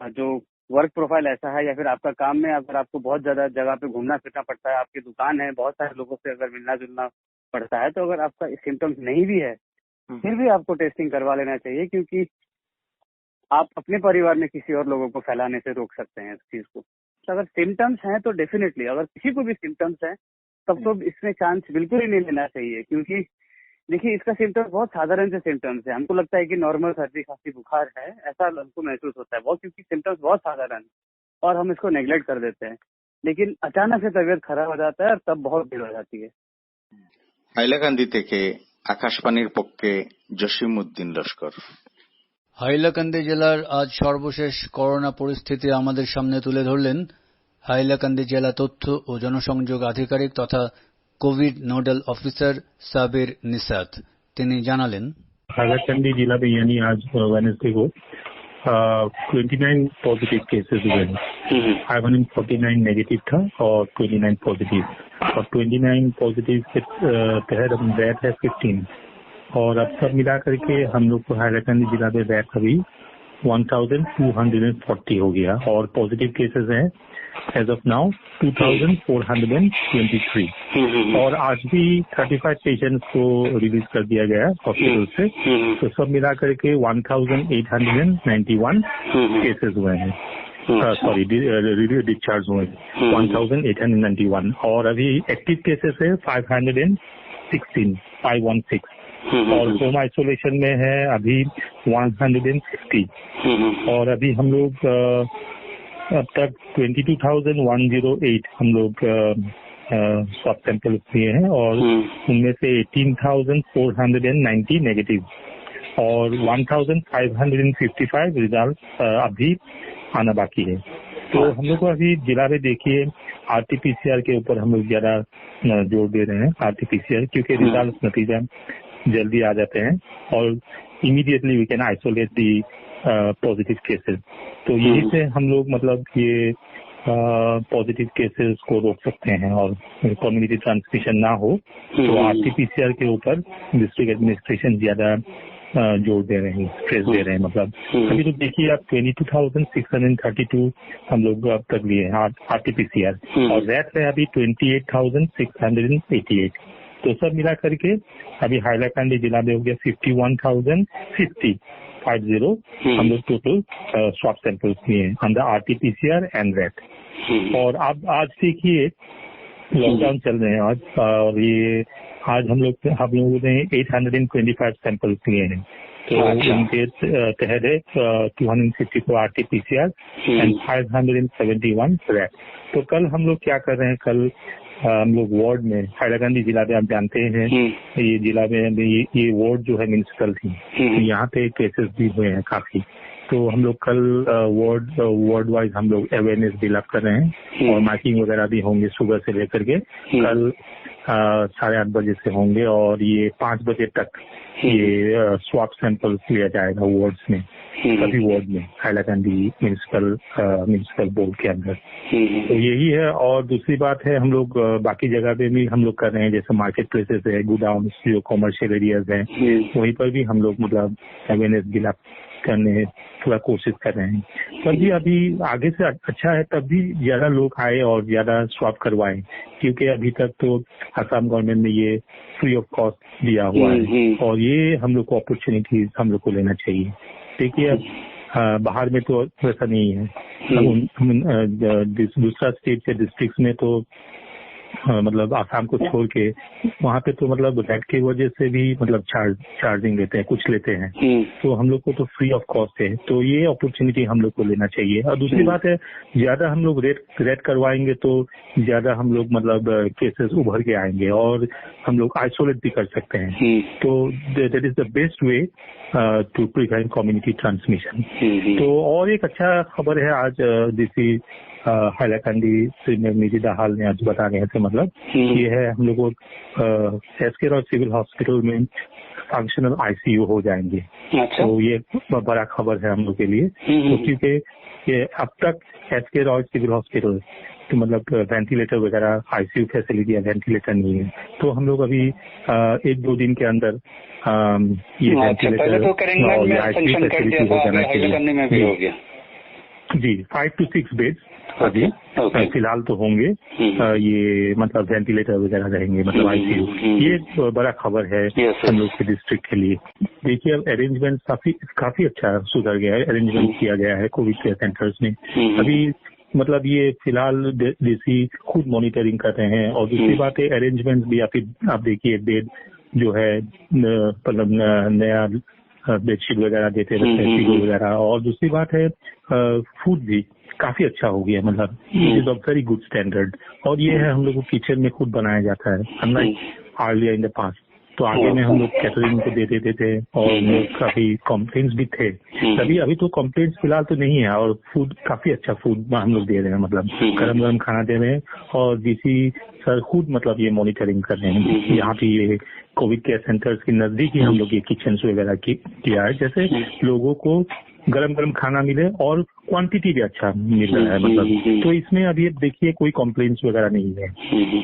जो वर्क प्रोफाइल ऐसा है, या फिर आपका काम में अगर आपको बहुत ज्यादा जगह पे घूमना फिरना पड़ता है, आपकी दुकान है, बहुत सारे लोगों से अगर मिलना जुलना पड़ता है, तो अगर आपका सिम्टम्स नहीं भी है फिर भी आपको टेस्टिंग करवा लेना चाहिए, क्योंकि आप अपने परिवार में किसी और लोगों को फैलाने से रोक सकते हैं इस चीज को। तो अगर सिम्टम्स हैं तो डेफिनेटली, अगर किसी को भी सिम्टम्स हैं तब तो इसमें चांस बिल्कुल ही नहीं लेना चाहिए। क्योंकि देखिए, इसका सिम्टम्स बहुत साधारण से सिम्टम्स है। हमको लगता है कि नॉर्मल सर्दी खांसी बुखार है, ऐसा हमको महसूस होता है बहुत, क्योंकि सिम्टम्स बहुत साधारण और हम इसको नेग्लेक्ट कर देते हैं। लेकिन अचानक से तबीयत खराब हो जाता है और तब बहुत भीड़ हो जाती है। হাইলাকান্দি থেকে আকাশবাণীর পক্ষে জসিম উদ্দিন লস্কর। হাইলাকান্দি জেলার আজ সর্বশেষ করোনা পরিস্থিতি আমাদের সামনে তুলে ধরলেন হাইলাকান্দি জেলা তথ্য ও জনসংযোগ আধিকারিক তথা কোভিড নোডাল অফিসার সাবির নিসাত। তিনি জানালেন, हाईलाकंदी जिला में यानी आज वेडनेसडे को 29 पॉजिटिव केसेस हुए हैं। 549 नेगेटिव था और 29 पॉजिटिव, और 29 पॉजिटिव के तहत हम डेथ है 15, और अब सब मिला करके हम लोग को हाईलाकंदी जिला में डेथ अभी 1240 हो गया, और पॉजिटिव केसेस हैं एज ऑफ नाउ 2423, और आज भी 35 पेशेंट्स को रिलीज कर दिया गया हॉस्पिटल से। तो सब मिला करके 1891 केसेस हुए हैं, सॉरी डिस्चार्ज हुए 1891, और अभी एक्टिव केसेस है 516, और होम आइसोलेशन में है अभी 160, और अभी हम लोग अब तक 22,108 हम लोग स्वाब सैंपल लिए हैं, और उनमें से 18,490 नेगेटिव और 1,555 रिजल्ट अभी आना बाकी है। तो हम लोग को अभी जिला में देखिए आरटीपीसीआर के ऊपर हम लोग ज्यादा जोर दे रहे हैं, आरटीपीसीआर, क्योंकि रिजल्ट नतीजा जल्दी आ जाते हैं और immediately we can isolate the positive cases. तो यही से हम लोग मतलब ये पॉजिटिव केसेस को रोक सकते हैं और कम्युनिटी ट्रांसमिशन ना हो, तो आरटीपीसीआर के ऊपर डिस्ट्रिक्ट एडमिनिस्ट्रेशन ज्यादा जोर दे रहे हैं, स्ट्रेस दे रहे हैं। मतलब अभी तो देखिए आप 22,632 हम लोग अब तक लिए हैं आरटीपीसीआर, और रैट है अभी 28,688। तो सब मिला करके अभी हाइलाकांडी जिला में हो गया 51,050 हम लोग टोटल स्वैब सैंपल्स लिए हैं अंडर आरटीपीसीआर एंड रैट। और अब आज देखिए लॉकडाउन चल रहे हैं आज, और ये आज हम लोगों ने 825 सैंपल्स लिए हैं। तो उनके तहत है 254 आरटीपीसीआर एंड 571 रैट। तो कल हम लोग क्या कर रहे हैं, कल हम लोग वार्ड में हाइलाकांडी जिला में आप जानते हैं ये जिला में ये वार्ड जो है म्यूनिसिपल थी, तो यहाँ पे केसेस भी हुए हैं काफी। तो हम लोग कल वार्ड वाइज हम लोग अवेयरनेस बिल्ड अप कर रहे हैं और मार्किंग वगैरह भी होंगे सुबह से लेकर के कल 8:30 बजे से होंगे, और ये 5 बजे तक ये स्वैब सैंपल लिया जाएगा वार्ड्स में, सभी वार्ड में हाइलाकांडी म्यूनिसिपल बोर्ड के अंदर। तो यही है। और दूसरी बात है हम लोग बाकी जगह पे भी हम लोग कर रहे हैं, जैसे मार्केट प्लेसेस है, गोडाउन जो कॉमर्शियल एरियाज है, वहीं पर भी हम लोग मतलब अवेयरनेस बिल्ड अप करने थोड़ा कोशिश कर रहे हैं। पर भी अभी आगे से अच्छा है तब भी ज्यादा लोग आए और ज्यादा स्वैब करवाएं, क्योंकि अभी तक तो असम गवर्नमेंट ने ये फ्री ऑफ कॉस्ट दिया हुआ है, और ये हम लोग को अपॉर्चुनिटी हम लोग को लेना चाहिए। देखिए अब बाहर में तो वैसा नहीं है, दूसरा स्टेट या डिस्ट्रिक्ट में तो मतलब आसाम को छोड़ के वहाँ पे तो मतलब रैट की वजह से भी मतलब चार्जिंग लेते हैं, कुछ लेते हैं। तो हम लोग को तो फ्री ऑफ कॉस्ट है, तो ये अपॉर्चुनिटी हम लोग को लेना चाहिए। और दूसरी बात है ज्यादा हम लोग रेट करवाएंगे तो ज्यादा हम लोग मतलब केसेस उभर के आएंगे और हम लोग आइसोलेट भी कर सकते हैं। तो that is the best way to prevent community transmission. तो और एक अच्छा खबर है आज जिसकी हाइलाकांडी से निजी दाहाल ने आज बता रहे थे, मतलब ये है हम लोग को एसके रॉय सिविल हॉस्पिटल में फंक्शनल आईसीयू हो जाएंगे। तो ये बड़ा खबर है हम लोग के लिए, तो क्योंकि ये अब तक एसके रॉय सिविल हॉस्पिटल तो मतलब वेंटिलेटर वगैरह आईसीयू फैसिलिटी या वेंटिलेटर नहीं है। तो हम लोग अभी 1-2 दिन के अंदर ये वेंटिलेटर और आईसीयू फैसिलिटी हो जाना चाहिए। जी 5 to 6 बेड्स अभी फिलहाल तो होंगे, ये मतलब वेंटिलेटर वगैरह रहेंगे, मतलब आईसीयू। ये बड़ा खबर है हम लोग के डिस्ट्रिक्ट के लिए। देखिए अब अरेंजमेंट काफी अच्छा सुधर गया है, अरेंजमेंट किया गया है कोविड केयर सेंटर्स में। अभी मतलब ये फिलहाल डीसी खुद मॉनिटरिंग कर रहे हैं। और दूसरी बात है अरेंजमेंट भी आप देखिए बेड जो है मतलब नया बेडशीट वगैरह देते रहते हैं, पिलो वगैरह। और दूसरी बात है फूड भी काफी अच्छा हो गया, मतलब is of very good standard. और ये है हम लोग को किचन में खुद बनाया जाता है, unlike earlier in the past. तो आगे में हम लोग कैटरिंग को दे देते थे और काफी कॉम्प्लेन्स भी थे तभी। अभी तो कॉम्प्लेन्स फिलहाल तो नहीं है, और फूड काफी अच्छा फूड हम लोग दे रहे हैं, मतलब गरम गरम खाना दे रहे हैं। और डीसी सर खुद मतलब ये मॉनिटरिंग कर रहे हैं। यहाँ पे ये कोविड केयर सेंटर्स के नजदीक ही हम लोग ये किचन वगैरह किया है, जैसे लोगों को गरम गरम खाना मिले और क्वांटिटी भी अच्छा मिल रहा है, मतलब। तो इसमें अभी देखिए कोई कॉम्प्लेन्स वगैरह नहीं है।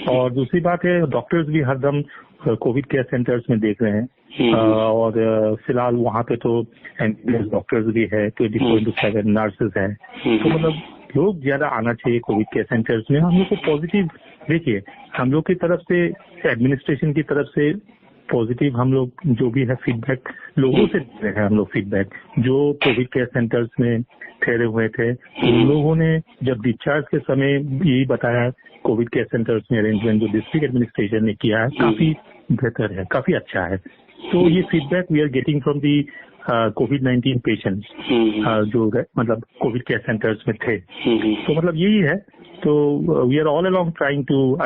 और दूसरी बात है डॉक्टर्स भी हरदम कोविड केयर सेंटर्स में देख रहे हैं। और फिलहाल वहाँ पे तो एम्बुलेंस डॉक्टर्स भी है, 24/7 नर्सेज है। तो मतलब लोग ज्यादा आना चाहिए कोविड केयर सेंटर्स में। हम लोग को पॉजिटिव देखिए, हम लोग की तरफ से एडमिनिस्ट्रेशन की तरफ से पॉजिटिव हम लोग जो भी है फीडबैक लोगों से दे रहे हैं। हम लोग फीडबैक जो कोविड केयर सेंटर्स में ठहरे हुए थे उन लोगों ने जब डिस्चार्ज के समय यही बताया कोविड केयर सेंटर्स में अरेंजमेंट जो डिस्ट्रिक्ट एडमिनिस्ट्रेशन ने किया है काफी बेहतर है, काफी अच्छा है। तो ये feedback we are getting from the कोविड-19 पेशेंट्स जो मतलब कोविड केयर सेंटर्स में थे। तो मतलब यही है। तो we are all along trying to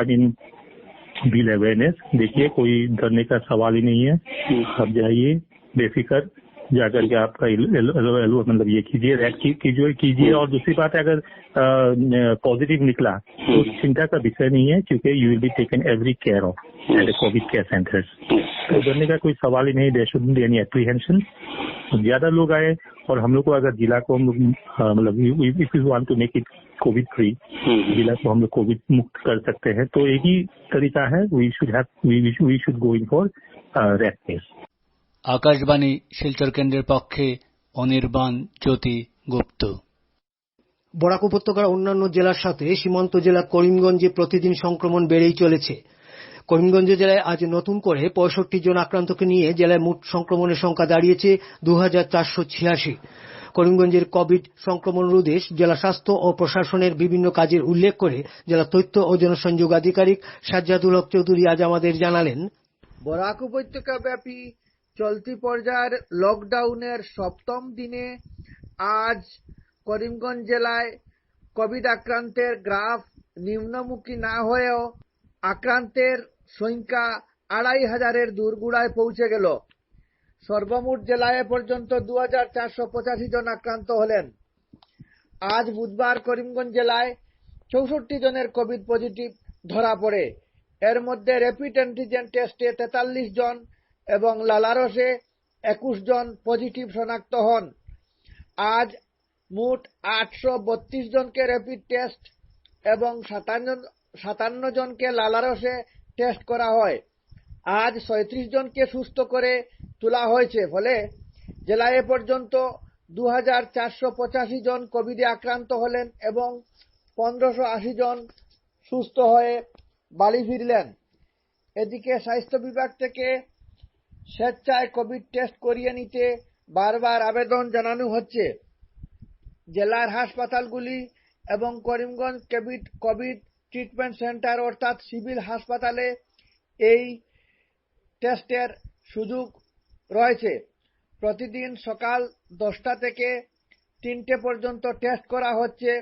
build awareness. देखिए कोई डरने का सवाल ही नहीं है, आप जाइए बेफिक्र जाकर के आपका मतलब ये कीजिए, रैट कीजिए। और दूसरी बात है अगर पॉजिटिव निकला तो चिंता का विषय नहीं है, क्योंकि you will be taken every care of at covid care centres. तो डरने का कोई सवाल ही नहीं, there shouldn't be any apprehension. ज्यादा लोग आए और हम लोग को अगर जिला को हम लोग मतलब if you want to make it covid free, जिला को हम लोग कोविड मुक्त कर सकते हैं, तो एक ही तरीका है, we should go in for rat test. Akashvani Silchar কেন্দ্রের পক্ষে অনির্বাণ জ্যোতি গুপ্ত। বরাক উপত্যকার অন্যান্য জেলার সাথে সীমান্ত জেলা করিমগঞ্জে প্রতিদিন সংক্রমণ বেড়েই চলেছে। করিমগঞ্জ জেলায় আজ নতুন করে 65 জন আক্রান্তকে নিয়ে জেলায় মোট সংক্রমণের সংখ্যা দাঁড়িয়েছে 2486। করিমগঞ্জের কোভিড সংক্রমণ রোধে জেলা স্বাস্থ্য ও প্রশাসনের বিভিন্ন কাজের উল্লেখ করে জেলা তথ্য ও জনসংযোগ আধিকারিক সাজ্জাদুল হক চৌধুরী আজ আমাদের জানালেন, বরাক উপত্যকা ব্যাপী চলতি পর্যায়ের লকডাউনের 7ম দিনে আজ করিমগঞ্জ জেলায় কোভিড আক্রান্তের গ্রাফ নিম্নমুখী না হয়েও আক্রান্তের সংখ্যা 2500-এর দোরগোড়ায় পৌঁছে গেল। সর্বমোট জেলায় পর্যন্ত 2485 জন আক্রান্ত হলেন। আজ বুধবার করিমগঞ্জ জেলায় 64 জনের কোভিড পজিটিভ ধরা পড়ে। এর মধ্যে র্যাপিড অ্যান্টিজেন টেস্টে 43 জন এবং লালারসে 21 জন পজিটিভ শনাক্ত হন। আজ মোট 832 জনকে র্যাপিড টেস্ট এবং 57 জনকে লালারসে টেস্ট করা হয়। আজ 37 জনকে সুস্থ করে তোলা হয়েছে, ফলে জেলায় পর্যন্ত 2485 জন কোভিডে আক্রান্ত হলেন এবং 1580 জন সুস্থ হয়ে বাড়ি ফিরলেন। এদিকে স্বাস্থ্য বিভাগ থেকে স্বেচ্ছায় কোভিড টেস্ট করিয়ে নিতে বারবার আবেদন জানানো হচ্ছে। জেলার হাসপাতালগুলি এবং করিমগঞ্জ কোভিড ট্রিটমেন্ট সেন্টার অর্থাৎ সিভিল হাসপাতালে এই টেস্টের সুযোগ রয়েছে। প্রতিদিন সকাল 10টা থেকে 3টে পর্যন্ত টেস্ট করা হচ্ছে।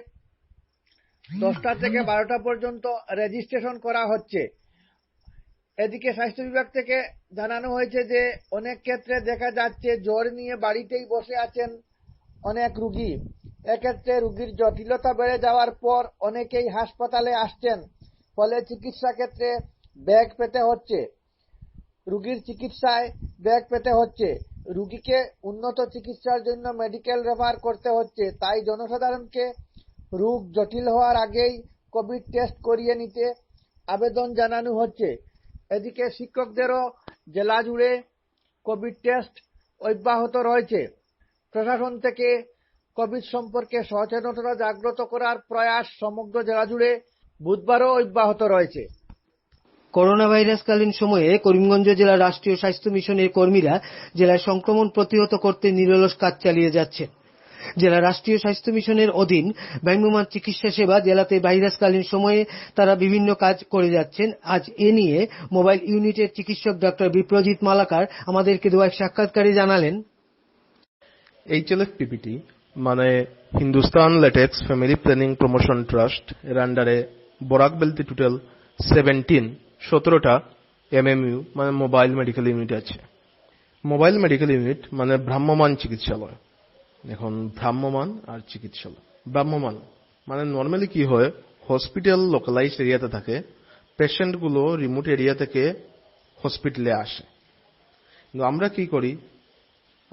10টা থেকে 12টা পর্যন্ত রেজিস্ট্রেশন করা হচ্ছে। এদিকে স্বাস্থ্য বিভাগ থেকে জানানো হয়েছে যে অনেক ক্ষেত্রে দেখা যাচ্ছে জ্বর নিয়ে বাড়িতেই বসে আছেন অনেক রোগী। এক্ষেত্রে রোগীর জটিলতা বেড়ে যাওয়ার পর অনেকেই হাসপাতালে আসছেন, ফলে চিকিৎসা ক্ষেত্রে ব্যাগ পেতে হচ্ছে। রোগীর চিকিৎসায় ব্যাগ পেতে হচ্ছে, রোগীকে উন্নত চিকিৎসার জন্য মেডিকেল রেফার করতে হচ্ছে। তাই জনসাধারণকে রোগ জটিল হওয়ার আগেই কোভিড টেস্ট করিয়ে নিতে আবেদন জানানো হচ্ছে। এদিকে শিক্ষকদেরও জেলা জুড়ে কোভিড টেস্ট অব্যাহত রয়েছে। প্রশাসন থেকে কোভিড সম্পর্কে সচেতনতা জাগ্রত করার প্রয়াস সমগ্র জেলা জুড়ে বুধবারও অব্যাহত রয়েছে। করোনা ভাইরাসকালীন সময়ে করিমগঞ্জ জেলা রাষ্ট্রীয় স্বাস্থ্য মিশনের কর্মীরা জেলায় সংক্রমণ প্রতিহত করতে নিরলস কাজ চালিয়ে যাচ্ছেন। জেলা রাষ্ট্রীয় স্বাস্থ্য মিশনের অধীন ভ্রাম্যমাণ চিকিৎসা সেবা জেলাতে ভাইরাসকালীন সময়ে তারা বিভিন্ন কাজ করে যাচ্ছেন। আজ এ নিয়ে মোবাইল ইউনিটের চিকিৎসক ডক্টর বিপ্রজিৎ মালাকার আমাদেরকে দেওয়া এক সাক্ষাৎকারে জানালেন, HLFPPT মানে Hindustan latex family planning promotion trust এর আন্ডারে বরাক বেলতে টোটাল 17টা MMU মানে মোবাইল মেডিকেল ইউনিট আছে। মোবাইল মেডিকেল ইউনিট মানে ভ্রাম্যমাণ চিকিৎসালয়। এখন ভ্রাম্যমাণ আর চিকিৎসালয়, ভ্রাম্যমাণ মানে নর্মালি কি হয়, হসপিটাল লোকালাইজড এরিয়াতে থাকে, পেশেন্টগুলো রিমোট এরিয়া থেকে হসপিটালে আসে। কিন্তু আমরা কি করি,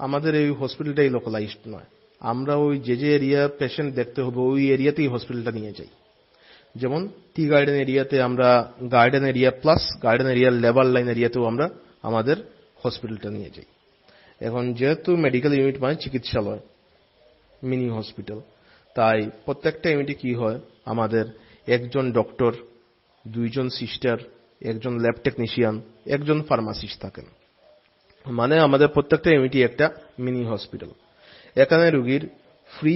আমাদের এই হসপিটালটাই লোকালাইজড নয়, আমরা ওই যে এরিয়া পেশেন্ট দেখতে হবে ওই এরিয়াতেই হসপিটালটা নিয়ে যাই। যেমন টি গার্ডেন এরিয়াতে আমরা গার্ডেন এরিয়া প্লাস গার্ডেন এরিয়ার লেবার লাইন এরিয়াতেও আমরা আমাদের হসপিটালটা নিয়ে যাই। এখন যেহেতু মেডিকেল ইউনিট মানে চিকিৎসালয়, মিনি হসপিটাল, তাই প্রত্যেকটা ইউনিটে কি হয়, আমাদের একজন ডক্টর, 2 জন সিস্টার, একজন ল্যাব টেকনিশিয়ান, একজন ফার্মাসিস্ট থাকেন। মানে আমাদের প্রত্যেকটা ইউনিটই একটা মিনি হসপিটাল। এখানে রোগীর ফ্রি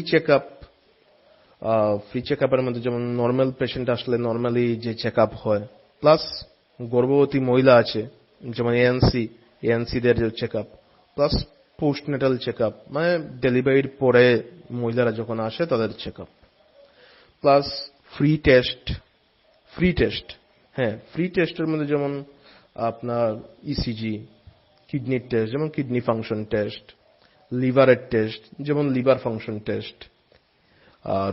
চেকআপের মধ্যে যেমন নর্মাল পেশেন্ট আসলে নর্মালি যে চেকআপ হয়, প্লাস গর্ভবতী মহিলা আছে যেমন এএনসিদের যে চেকআপ, প্লাস পোস্টনেটাল চেকআপ মানে ডেলিভারির পরে মহিলারা যখন আসে তাদের চেকআপ, প্লাস ফ্রি টেস্টের মধ্যে যেমন আপনার ইসিজি, কিডনির টেস্ট যেমন কিডনি ফাংশন টেস্ট, লিভারের টেস্ট যেমন লিভার ফাংশন টেস্ট,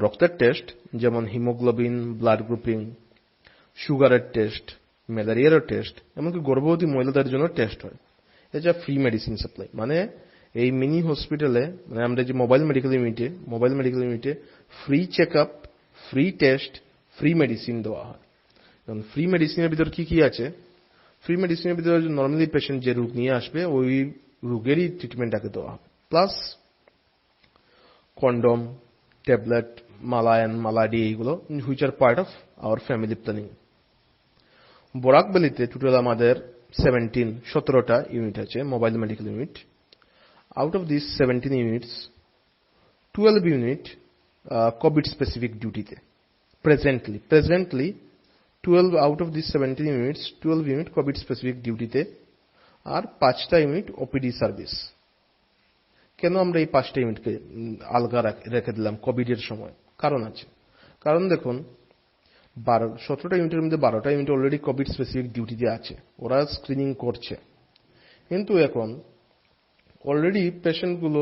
রক্তের টেস্ট যেমন হিমোগ্লোবিন, ব্লাড গ্রুপিং, সুগারের টেস্ট, ম্যালেরিয়ার টেস্ট, এমনকি গর্ভবতী মহিলাদের জন্য টেস্ট হয়। এটা ফ্রি মেডিসিন সাপ্লাই। মানে এই মিনি হসপিটালে মানে আমরা যে মোবাইল মেডিকেল ইউনিটে free check up, free test, free medicine দেওয়া হয়। কারণ ফ্রি মেডিসিনের ভিতর কি কি আছে? ফ্রি মেডিসিনের ভিতরে নর্মালি পেশেন্ট যে রোগ নিয়ে আসবে ওই রোগেরই ট্রিটমেন্ট আগে দেওয়া হবে, প্লাস কন্ডম, ট্যাবলেট, মালাডি, এইগুলো which are part of our family planning. Barak ভ্যালিতে টোটাল আমাদের 17টা ইউনিট আছে, mobile medical unit. Out of this 17 units 12 unit covid specific ডিউটিতে presently 12 out of this 17 units 12 unit covid specific ডিউটিতে, আর 5টা ইউনিট ওপিডি সার্ভিস। কেন আমরা এই 5টা ইউনিটকে আলগা রেখে দিলাম কোভিড এর সময়? কারণ আছে। কারণ দেখুন 17টা ইউনিটের মধ্যে 12টা ইউনিট অলরেডি কোভিড স্পেসিফিক ডিউটিতে আছে, ওরা স্ক্রিনিং করছে। কিন্তু এখন অলরেডি পেশেন্টগুলো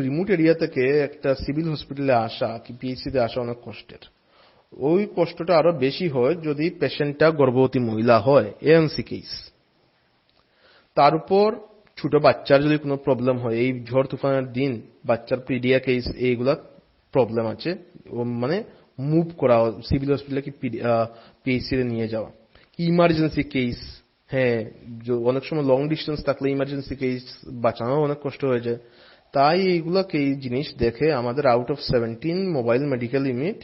রিমোট এরিয়া থেকে একটা সিভিল হসপিটালে আসা কি পিএইচসিতে আসা অনেক কষ্টের। ওই কষ্টটা আরো বেশি হয় যদি পেশেন্টটা গর্ভবতী মহিলা হয়, এএনসি কেস। তার উপর ছোট বাচ্চার যদি কোনো প্রবলেম হয়, এই ঝড় তুফানের দিন বাচ্চার পিডিয়া কেস এইগুলা প্রবলেম আছে, মানে মুভ করা সিভিল হসপিটালে কি পিএইচসি তে নিয়ে যাওয়া। ইমার্জেন্সি কেস, হ্যাঁ অনেক সময় লং ডিস্টেন্স থাকলে ইমার্জেন্সি কেস বাঁচানো অনেক কষ্ট হয়ে যায়। তাই এইগুলোকে এই জিনিস দেখে আমাদের out of 17 mobile medical unit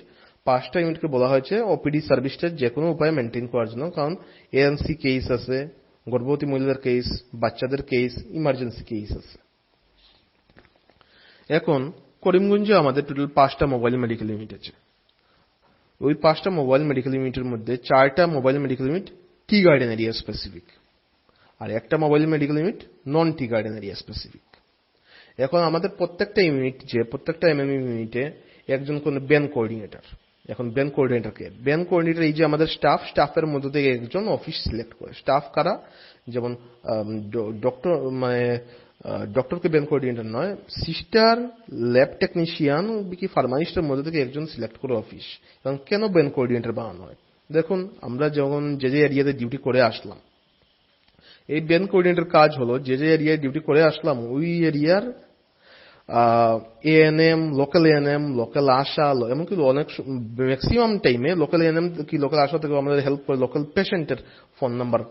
5টা ইউনিটকে বলা হয়েছে ওপিডি সার্ভিসটা যে কোনো উপায়ে মেনটেন করার জন্য। কারণ এএনসি কেস আছে, গর্ভবতী মহিলাদের কেস, বাচ্চাদের কেস, ইমার্জেন্সি কেস আছে। এখন করিমগঞ্জে আমাদের টোটাল 5টা মোবাইল মেডিকেল ইউনিট আছে। ওই 5টা মোবাইল মেডিকেল ইউনিটের মধ্যে 4টা mobile medical unit tea garden area specific, আর একটা mobile medical unit non tea garden area specific. এখন আমাদের প্রত্যেকটা এমএমইউ ইউনিটে একজন কোন ব্যান কোঅর্ডিনেটর। এখন ব্যান কোঅর্ডিনেটর এই যে আমাদের স্টাফের মধ্যে থেকে একজন অফিস সিলেক্ট করে। স্টাফ কারা? যেমন ডক্টরকে ব্যান কোঅর্ডিনেটর নয়, সিস্টার, ল্যাব টেকনিশিয়ান কি ফার্মাসিস্টের মধ্যে থেকে একজন সিলেক্ট করে অফিস। এবং কেন ব্যান কোঅর্ডিনেটর বানানো হয়? দেখুন আমরা যখন যে এরিয়াতে ডিউটি করে আসলাম, এই ব্যান কোঅর্ডিনেটর কাজ হলো যে এরিয়ায় ডিউটি করে আসলাম ওই এরিয়ার এএনএম, লোকাল আশা, এমনকি অনেক ম্যাক্সিমাম টাইমে লোকাল এএনএম কি লোকাল আশা থেকে আমাদের হেল্প করে লোকাল পেশেন্টের ফোন নাম্বার।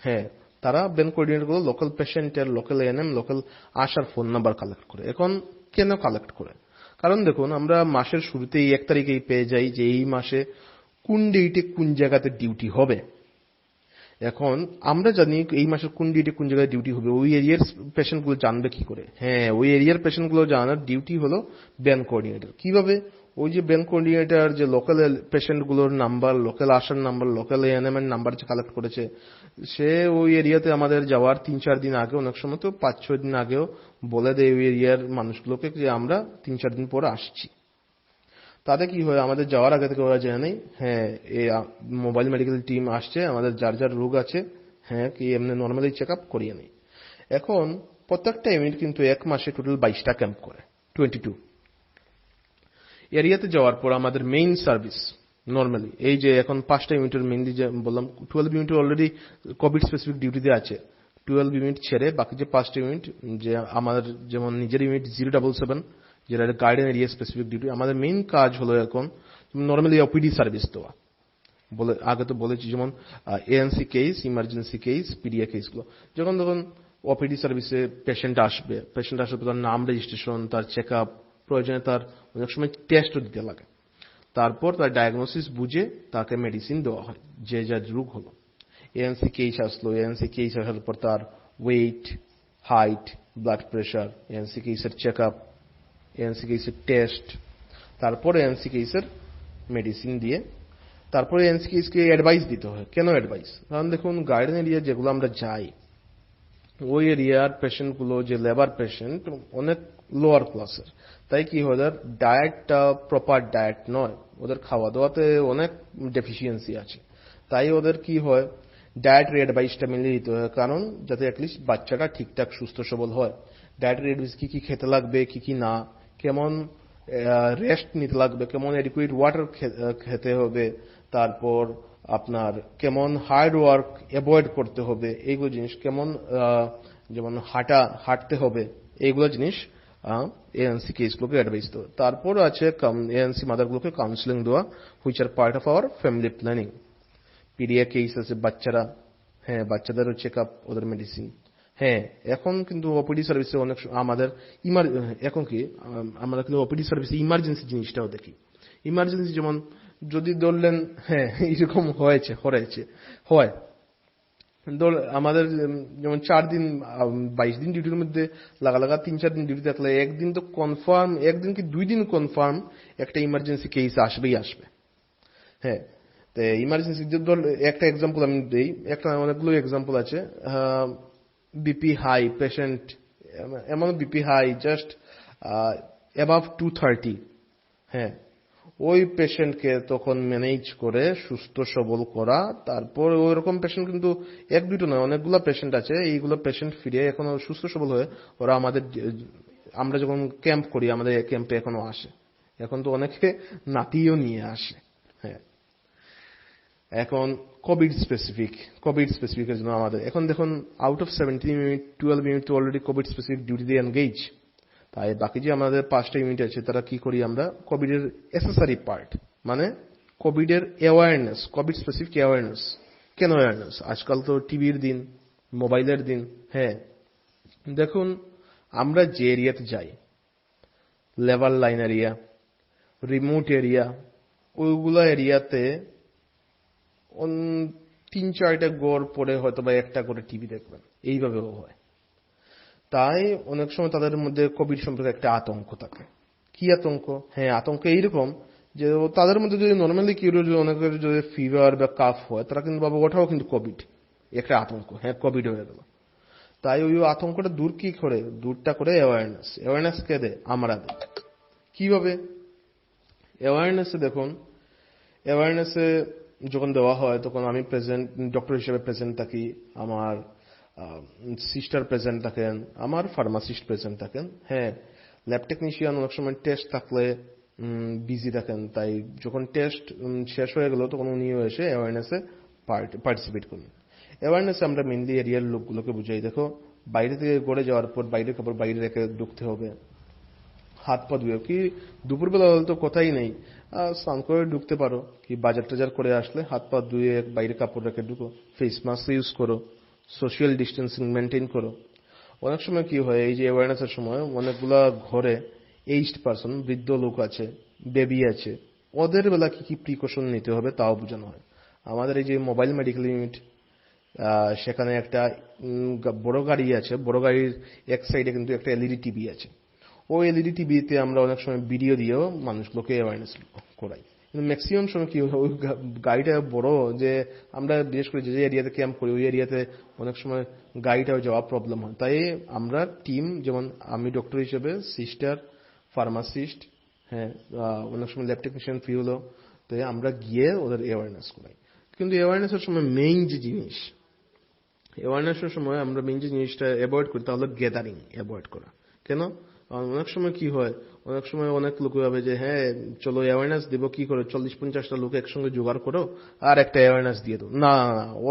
হ্যাঁ, তারা ব্যান কোঅর্ডিনেটর গুলো লোকাল পেশেন্টের, লোকাল এএনএম, লোকাল আশার ফোন নাম্বার কালেক্ট করে। এখন কেন কালেক্ট করে? কারণ দেখুন আমরা মাসের শুরুতেই 1 তারিখেই পেয়ে যাই যে এই মাসে কোন ডেটে কোন জায়গাতে ডিউটি হবে। এখন আমরা জানি এই মাসের কোন ডেটে কোন জায়গায় ডিউটি হবে, ওই এরিয়ার পেশেন্ট গুলো জানবে কি করে? হ্যাঁ, ওই এরিয়ার পেশেন্ট গুলো জানার ডিউটি হলো ব্যান কোঅর্ডিনেটর। কিভাবে? ওই যে ব্যান কোঅর্ডিনেটর যে লোকাল পেশেন্ট গুলোর নাম্বার, লোকাল আশার নাম্বার, লোকাল এএনএম এর নাম্বার যে কালেক্ট করেছে, সে ওই এরিয়াতে আমাদের যাওয়ার 3-4 দিন আগে, অনেক সময় তো 5-6 দিন আগেও বলে দেয় ওই এরিয়ার মানুষগুলোকে যে আমরা 3-4 দিন পর আসছি। তাতে কি হয়, আমাদের যাওয়ার আগে থেকে ওরা জেনে নেই হ্যাঁ এই মোবাইল মেডিকেল টিম আসছে, আমাদের যার রোগ আছে হ্যাঁ কি এমনি নর্মালি চেক আপ করিয়ে নেই। এখন প্রত্যেকটা ইউনিট কিন্তু 1 মাসে টোটাল 22টা ক্যাম্প করে, 22 এরিয়াতে যাওয়ার পর আমাদের মেইন সার্ভিস নর্মালি এই যে এখন 5টা ইউনিটের মেইনলি যে বললাম 12 ইউনিট অলরেডি কোভিড স্পেসিফিক ডিউটিতে আছে। 12 ইউনিট ছেড়ে বাকি যে 5টা ইউনিট যে আমাদের যেমন নিজের ইউনিট 077 যেটা গার্ডেন এরিয়া স্পেসিফিক ডিউটি, আমাদের মেইন কাজ হলো এখন নর্মালি ওপিডি সার্ভিস দেওয়া। বলে আগে তো বলেছি যেমন এএনসি কেস, ইমার্জেন্সি কেস, পিডিয়া কেসগুলো যখন তখন ওপিডি সার্ভিসে পেশেন্ট আসবে তার নাম রেজিস্ট্রেশন, তার চেক আপ, প্রয়োজনে তার অনেক সময় টেস্টও দিতে লাগে। তারপর তার ডায়াগনোসিস বুঝে তাকে মেডিসিন দেওয়া হয় যে যার রোগ হলো। এএনসি কেস আসলো, এএনসি কেস আসার পর তার weight, height, blood pressure, ANC কেসের চেক আপ, এএনসি কেসের টেস্ট, তারপরে এএনসি কেসের মেডিসিন দিয়ে তারপরে এএনসি কেসকে অ্যাডভাইস দিতে হয়। কেন অ্যাডভাইস? কারণ দেখুন গার্ডেন এরিয়া যেগুলো আমরা যাই ওই এরিয়ার পেশেন্টগুলো যে লেবার পেশেন্ট অনেক লোয়ার ক্লাসের, তাই কি হয় ওদের ডায়েটটা প্রপার ডায়েট নয়, ওদের খাওয়া দাওয়াতে অনেক ডেফিসিয়েন্সি আছে। তাই ওদের কি হয় ডায়েটের অ্যাডভাইসটা মিলিয়ে দিতে হয়, কারণ যাতে অ্যাটলিস্ট বাচ্চাটা ঠিকঠাক সুস্থ সবল হয়। ডায়েটের অ্যাডভাইস কি খেতে লাগবে, কি না, কেমন রেস্ট নিতে লাগবে, কেমন অ্যাডিকুয়েট ওয়াটার খেতে হবে, তারপর আপনার কেমন হার্ড ওয়ার্ক অ্যাভয়েড করতে হবে, এইগুলো জিনিস কেমন যেমন হাঁটতে হবে, এইগুলো জিনিস এএনসি কেসগুলোকে অ্যাডভাইস দেওয়া। তারপর আছে এএনসি মাদারগুলোকে কাউন্সিলিং দেওয়া, which are part of our family planning. Paedia case আছে বাচ্চারা, হ্যাঁ বাচ্চাদেরও চেক আপ, ওদের মেডিসিন। হ্যাঁ এখন কিন্তু ওপিডি সার্ভিসে অনেক আমাদের এখন কি আমরা কিন্তু ওপিডি সার্ভিসে ইমার্জেন্সি জিনিসটাও দেখি। ইমার্জেন্সি যেমন যদি ধরলেন হ্যাঁ এরকম হয় আমাদের যেমন 4 দিন 22 দিন ডিউটির মধ্যে লাগা 3-4 দিন ডিউটি থাকলে একদিন তো কনফার্ম, একদিন কি 2 দিন কনফার্ম একটা ইমার্জেন্সি কেস আসবে। হ্যাঁ তো ইমার্জেন্সি একটা এক্সাম্পল আমি দিই, অনেকগুলো এক্সাম্পল আছে। বিপি হাই পেশেন্ট, এমন বিপি হাই জাস্ট অ্যাবাভ 230, হ্যাঁ ওই পেশেন্টকে তখন ম্যানেজ করে সুস্থ সবল করা। তারপর ওই রকম পেশেন্ট কিন্তু 1-2 নয়, অনেকগুলো পেশেন্ট আছে। এইগুলো পেশেন্ট ফিরে এখন সুস্থ সবল হয়ে ওরা আমরা যখন ক্যাম্প করি আমাদের ক্যাম্পে এখনো আসে। এখন তো অনেকে নাতিও নিয়ে আসে। হ্যাঁ এখন কোভিড স্পেসিফিকের জন্য আমাদের এখন দেখুন out of 17 unit 12 unit already Covid specific ডিউটিতে এনগেজ। তাই বাকি যে আমাদের 5টা ইউনিট আছে তারা কি করি আমরা কোভিডের এসেসারি পার্ট, মানে কোভিডের অ্যাওয়ারনেস, কোভিড স্পেসিফিক অ্যাওয়ারনেস। কেন অ্যাওয়ারনেস? আজকাল তো টিভির দিন, মোবাইলের দিন। হ্যাঁ দেখুন আমরা যে এরিয়াতে যাই, lever line area, remote area, ওইগুলো এরিয়াতে 3-4টা গড় পরে হয়তো বা একটা করে টিভি দেখবেন, এইভাবেও হয়। তাই অনেক সময় তাদের মধ্যে কোভিড সম্পর্কে একটা আতঙ্ক থাকে। কি আতঙ্ক? হ্যাঁ আতঙ্ক এইরকম যে তাদের মধ্যে যদি নর্মালি কি অনেকের যদি ফিভার বা কাফ হয় তারা কিন্তু ভাবে ওঠাও কিন্তু কোভিড, একটা আতঙ্ক, হ্যাঁ কোভিড হয়ে গেল। তাই ওই আতঙ্কটা দূরটা করে অ্যাওয়ারনেস কে দেয়? আমরা দেয়। কিভাবে অ্যাওয়ারনেসে? দেখুন অ্যাওয়ারনেসে যখন দেওয়া হয় তখন আমি ডক্টর হিসেবে প্রেজেন্ট থাকি, আমার সিস্টার প্রেজেন্ট থাকেন, আমার ফার্মাসিস্ট প্রেজেন্ট থাকেন। হ্যাঁ ল্যাব টেকনিশিয়ান অনেক সময় টেস্ট থাকলে বিজি থাকেন, তাই যখন টেস্ট শেষ হয়ে গেল তখন উনিও এসে অ্যাওয়ারনেসে পার্টিসিপেট করেন। অ্যাওয়ারনেসে আমরা মেনলি এরিয়ার লোকগুলোকে বুঝাই, দেখো বাইরে থেকে গড়ে যাওয়ার পর বাইরের কাপড় বাইরে রেখে ঢুকতে হবে, হাত পা ধুয়ে, কি দুপুরবেলা হলে তো কথাই নেই, স্নান করে ঢুকতে পারো, কি বাজার টাজার করে আসলে হাত পা ধুয়ে বাইরে কাপড় রেখে ঢুকো, ফেস মাস্ক ইউজ করো, সোশ্যাল ডিস্টেন্সিং মেনটেন করো। অনেক সময় কি হয় এই যে অ্যাওয়ারনেসের সময় অনেকগুলা ঘরে এইজড পার্সন, বৃদ্ধ লোক আছে, বেবি আছে, ওদের বেলা কি কি প্রিকশন নিতে হবে তাও বোঝানো হয়। আমাদের এই যে মোবাইল মেডিকেল ইউনিট, সেখানে একটা বড় গাড়ি আছে, বড় গাড়ির এক সাইডে কিন্তু একটা এলইডি টিভি আছে। ওই এলইডি টিভিতে আমরা অনেক সময় ভিডিও দিয়েও মানুষগুলোকে অ্যাওয়ারনেস করাই। কিন্তু ম্যাক্সিমাম সময় কি হয় ওই গাড়িটা বড় যে আমরা বিশেষ করে যে এরিয়াতে ক্যাম্প করি ওই এরিয়াতে অনেক সময় গাড়িটাও যাওয়া প্রবলেম হয়। তাই আমরা টিম, যেমন আমি ডক্টর হিসেবে, সিস্টার, ফার্মাসিস্ট, হ্যাঁ অনেক সময় ল্যাব টেকনিশিয়ান ফ্রি হলো, তাই আমরা গিয়ে ওদের অ্যাওয়ারনেস করাই। কিন্তু অ্যাওয়ারনেসের সময় মেইন যে জিনিস, অ্যাওয়ারনেসের সময় আমরা মেইন যে জিনিসটা অ্যাভয়েড করি তা হলো গ্যাদারিং অ্যাভয়েড করা। কেন? অনেক সময় কি হয়, অনেক সময় অনেক লোক ভাবে যে হ্যাঁ চলো অ্যাওয়ারনেস দেবো, কি করে 40-50টা লোক একসঙ্গে জোগাড় করো আর একটা অ্যাওয়ারনেস দিয়ে দাও। না,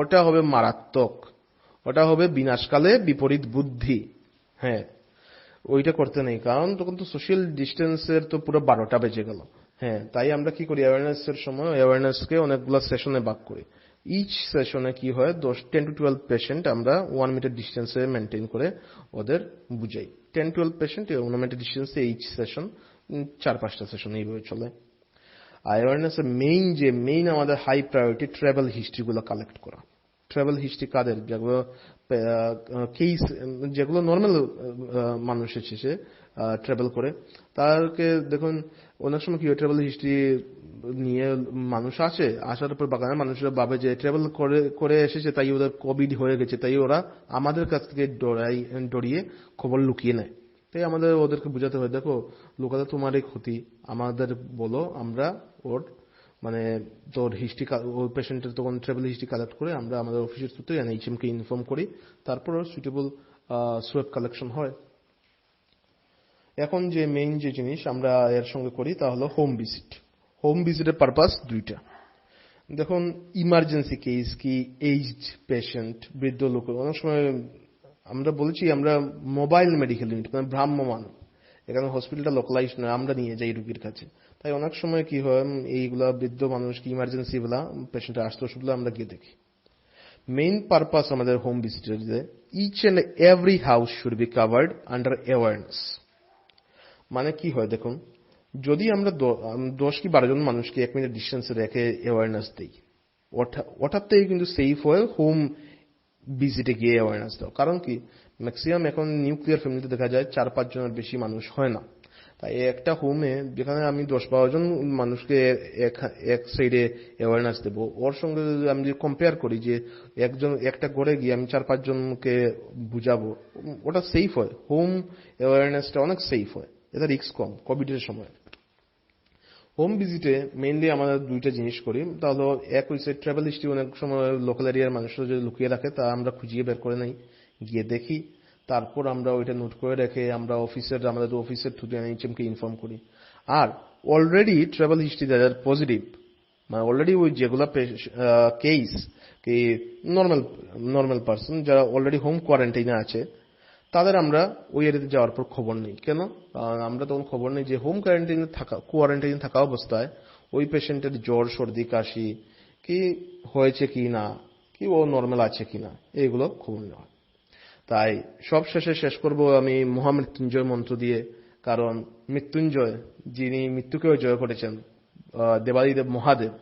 ওটা হবে মারাত্মক, ওটা হবে বিনাশকালে বিপরীত বুদ্ধি। হ্যাঁ ওইটা করতে নেই, কারণ তখন তো সোশ্যাল ডিস্টেন্সের তো পুরো 12টা বেজে গেল। হ্যাঁ তাই আমরা কি করি অ্যাওয়ারনেসের সময় অ্যাওয়ারনেসকে অনেকগুলো সেশনে ভাগ করি। ইচ সেশনে কি হয় 10-12 পেশেন্ট আমরা 1 মিটার ডিস্টেন্সে মেনটেন করে ওদের বুঝাই। 10-12 পেশেন্ট 1 মিটার ডিস্টেন্সে ইচ সেশন, 4-5টা সেশন এইভাবে চলে। অ্যাওয়ারনেসের মেইন আমাদের হাই প্রায়োরিটি ট্রাভেল হিস্ট্রি গুলো কালেক্ট করা। ট্রাভেল হিস্ট্রি কাদের? যেগুলো কেস, যেগুলো নর্মাল মানুষ এসেছে ট্রাভেল করে, তাদেরকে দেখুন অনেক সময় কি হয় ট্রাভেল হিস্ট্রি নিয়ে মানুষ আসার পর বাগানের মানুষরা ভাবে যে ট্রাভেল করে এসেছে তাই ওদের কোভিড হয়ে গেছে, তাই ওরা আমাদের কাছ থেকে ডরিয়ে খবর লুকিয়ে নেয়। তাই আমাদের ওদেরকে বোঝাতে হয়, দেখো লোকালে তোমারই ক্ষতি, আমাদের বলো, আমরা ওর মানে তোর হিস্ট্রি, ওই পেশেন্টের তখন ট্রাভেল হিস্ট্রি কালেক্ট করে আমরা আমাদের অফিসের থ্রুতে এনএইচএম কে ইনফর্ম করি, তারপর সুইটেবল সোয়াব কালেকশন হয়। এখন যে মেইন যে জিনিস আমরা এর সঙ্গে করি তা হলো হোম ভিজিট। হোম ভিজিটের পারপাস 2টা। দেখুন ইমার্জেন্সি কেস কি এইজড পেশেন্ট, বৃদ্ধ লোক, অনেক সময় আমরা বলছি আমরা মোবাইল মেডিকেল ইউনিট মানে ভ্রাম্যমান, এখানে হসপিটালটা লোকালাইজ নয়, আমরা নিয়ে যাই রুগীর কাছে। তাই অনেক সময় কি হয় এইগুলা বৃদ্ধ মানুষ কি ইমার্জেন্সি গুলা পেশেন্টের আসতে ওষুধগুলো আমরা গিয়ে দেখি। মেইন পারপাস আমাদের হোম ভিজিটের যে each and every house should be covered under awareness. মানে কি হয় দেখুন, যদি আমরা 10 কি 12 জন মানুষকে 1 মিনিট ডিস্টেন্সে রেখে অ্যাওয়ারনেস দিই, ওটার থেকে কিন্তু সেফ হয় হোম ভিজিটে গিয়ে অ্যাওয়ারনেস দেওয়া। কারণ কি ম্যাক্সিমাম এখন নিউক্লিয়ার ফ্যামিলিতে দেখা যায় 4-5 জনের বেশি মানুষ হয় না। তাই একটা হোমে যেখানে আমি 10-12 জন মানুষকে এক সাইডে অ্যাওয়ারনেস দেবো, ওর সঙ্গে আমি যদি কম্পেয়ার করি যে একটা ঘরে গিয়ে আমি 4-5 জনকে বুঝাবো, ওটা সেফ হয়। হোম অ্যাওয়ারনেসটা অনেক সেফ হয়, এটা রিস্ক কম কোভিডের সময়। হোম ভিজিটে মেইনলি আমাদের 2টা জিনিস করি। তাহলে এক হচ্ছে ট্রাভেল হিস্ট্রি, অনেক সময় লোকাল এরিয়ার মানুষরা যদি লুকিয়ে রাখে তা আমরা খুঁজিয়ে বের করে নেই, গিয়ে দেখি, তারপর আমরা ওইটা নোট করে রেখে আমরা আমাদের অফিসের থ্রুতে এনএইচএমকে ইনফর্ম করি। আর অলরেডি ট্রাভেল হিস্ট্রি যাদের পজিটিভ, মানে অলরেডি ওই যেগুলো কেস কি নর্মাল পার্সন যারা অলরেডি হোম কোয়ারেন্টাইনে আছে, তাদের আমরা ওই এরিয়াতে যাওয়ার পর খবর নেই। কেন? আমরা তখন খবর নেই যে হোম কোয়ারেন্টাইনে থাকা অবস্থায় ওই পেশেন্টের জ্বর, সর্দি, কাশি কি হয়েছে কি না, কি ও নর্মাল আছে কিনা, এইগুলো খবর নেওয়া। তাই সব শেষ করব আমি মহামৃত্যুঞ্জয় মন্ত্র দিয়ে। কারণ মৃত্যুঞ্জয় যিনি মৃত্যুকেও জয় করেছেন, দেবাদিদেব মহাদেব,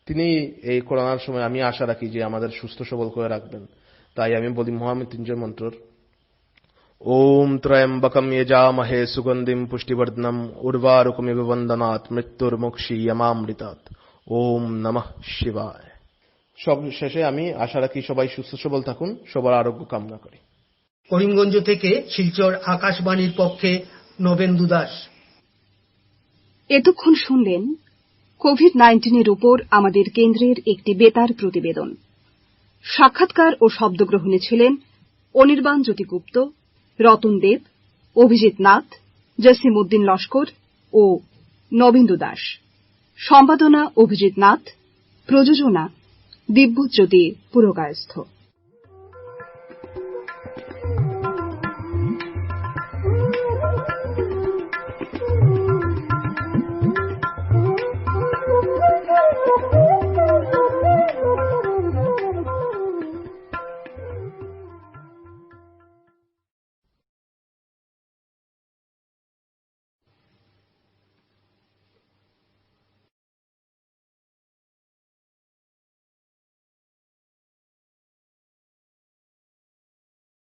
তিনি এই করোনার সময় আমি আশা রাখি যে আমাদের সুস্থ সবল করে রাখবেন। তাই আমি বলি মহামৃত্যুঞ্জয় মন্ত্র, ওম ত্রয়ম্বকম যজামহে সুগন্ধিম পুষ্টিবর্ধনম উর্বারুকমিব বন্দনাৎ মৃত্যুর্মুক্ষীয়মামৃতাৎ। ওম নমঃ শিবায়। সব শেষে আমি আশা রাখি সবাই সুস্থ সবল থাকুন, সবার আরোগ্য কামনা করি। করিমগঞ্জ থেকে শিলচর আকাশবাণীর পক্ষে নবেন্দু দাস। এতক্ষণ শুনলেন কোভিড-19 উপর আমাদের কেন্দ্রের একটি বেতার প্রতিবেদন। সাক্ষাৎকার ও শব্দগ্রহণে ছিলেন অনির্বাণ জ্যোতি গুপ্ত, রতন দেব, অভিজিৎ নাথ, জসিমউদ্দিন লস্কর ও নবেন্দু দাস। সম্পাদনা অভিজিৎ নাথ, প্রযোজনা দিব্যজ্যোতি পুরকায়স্থ।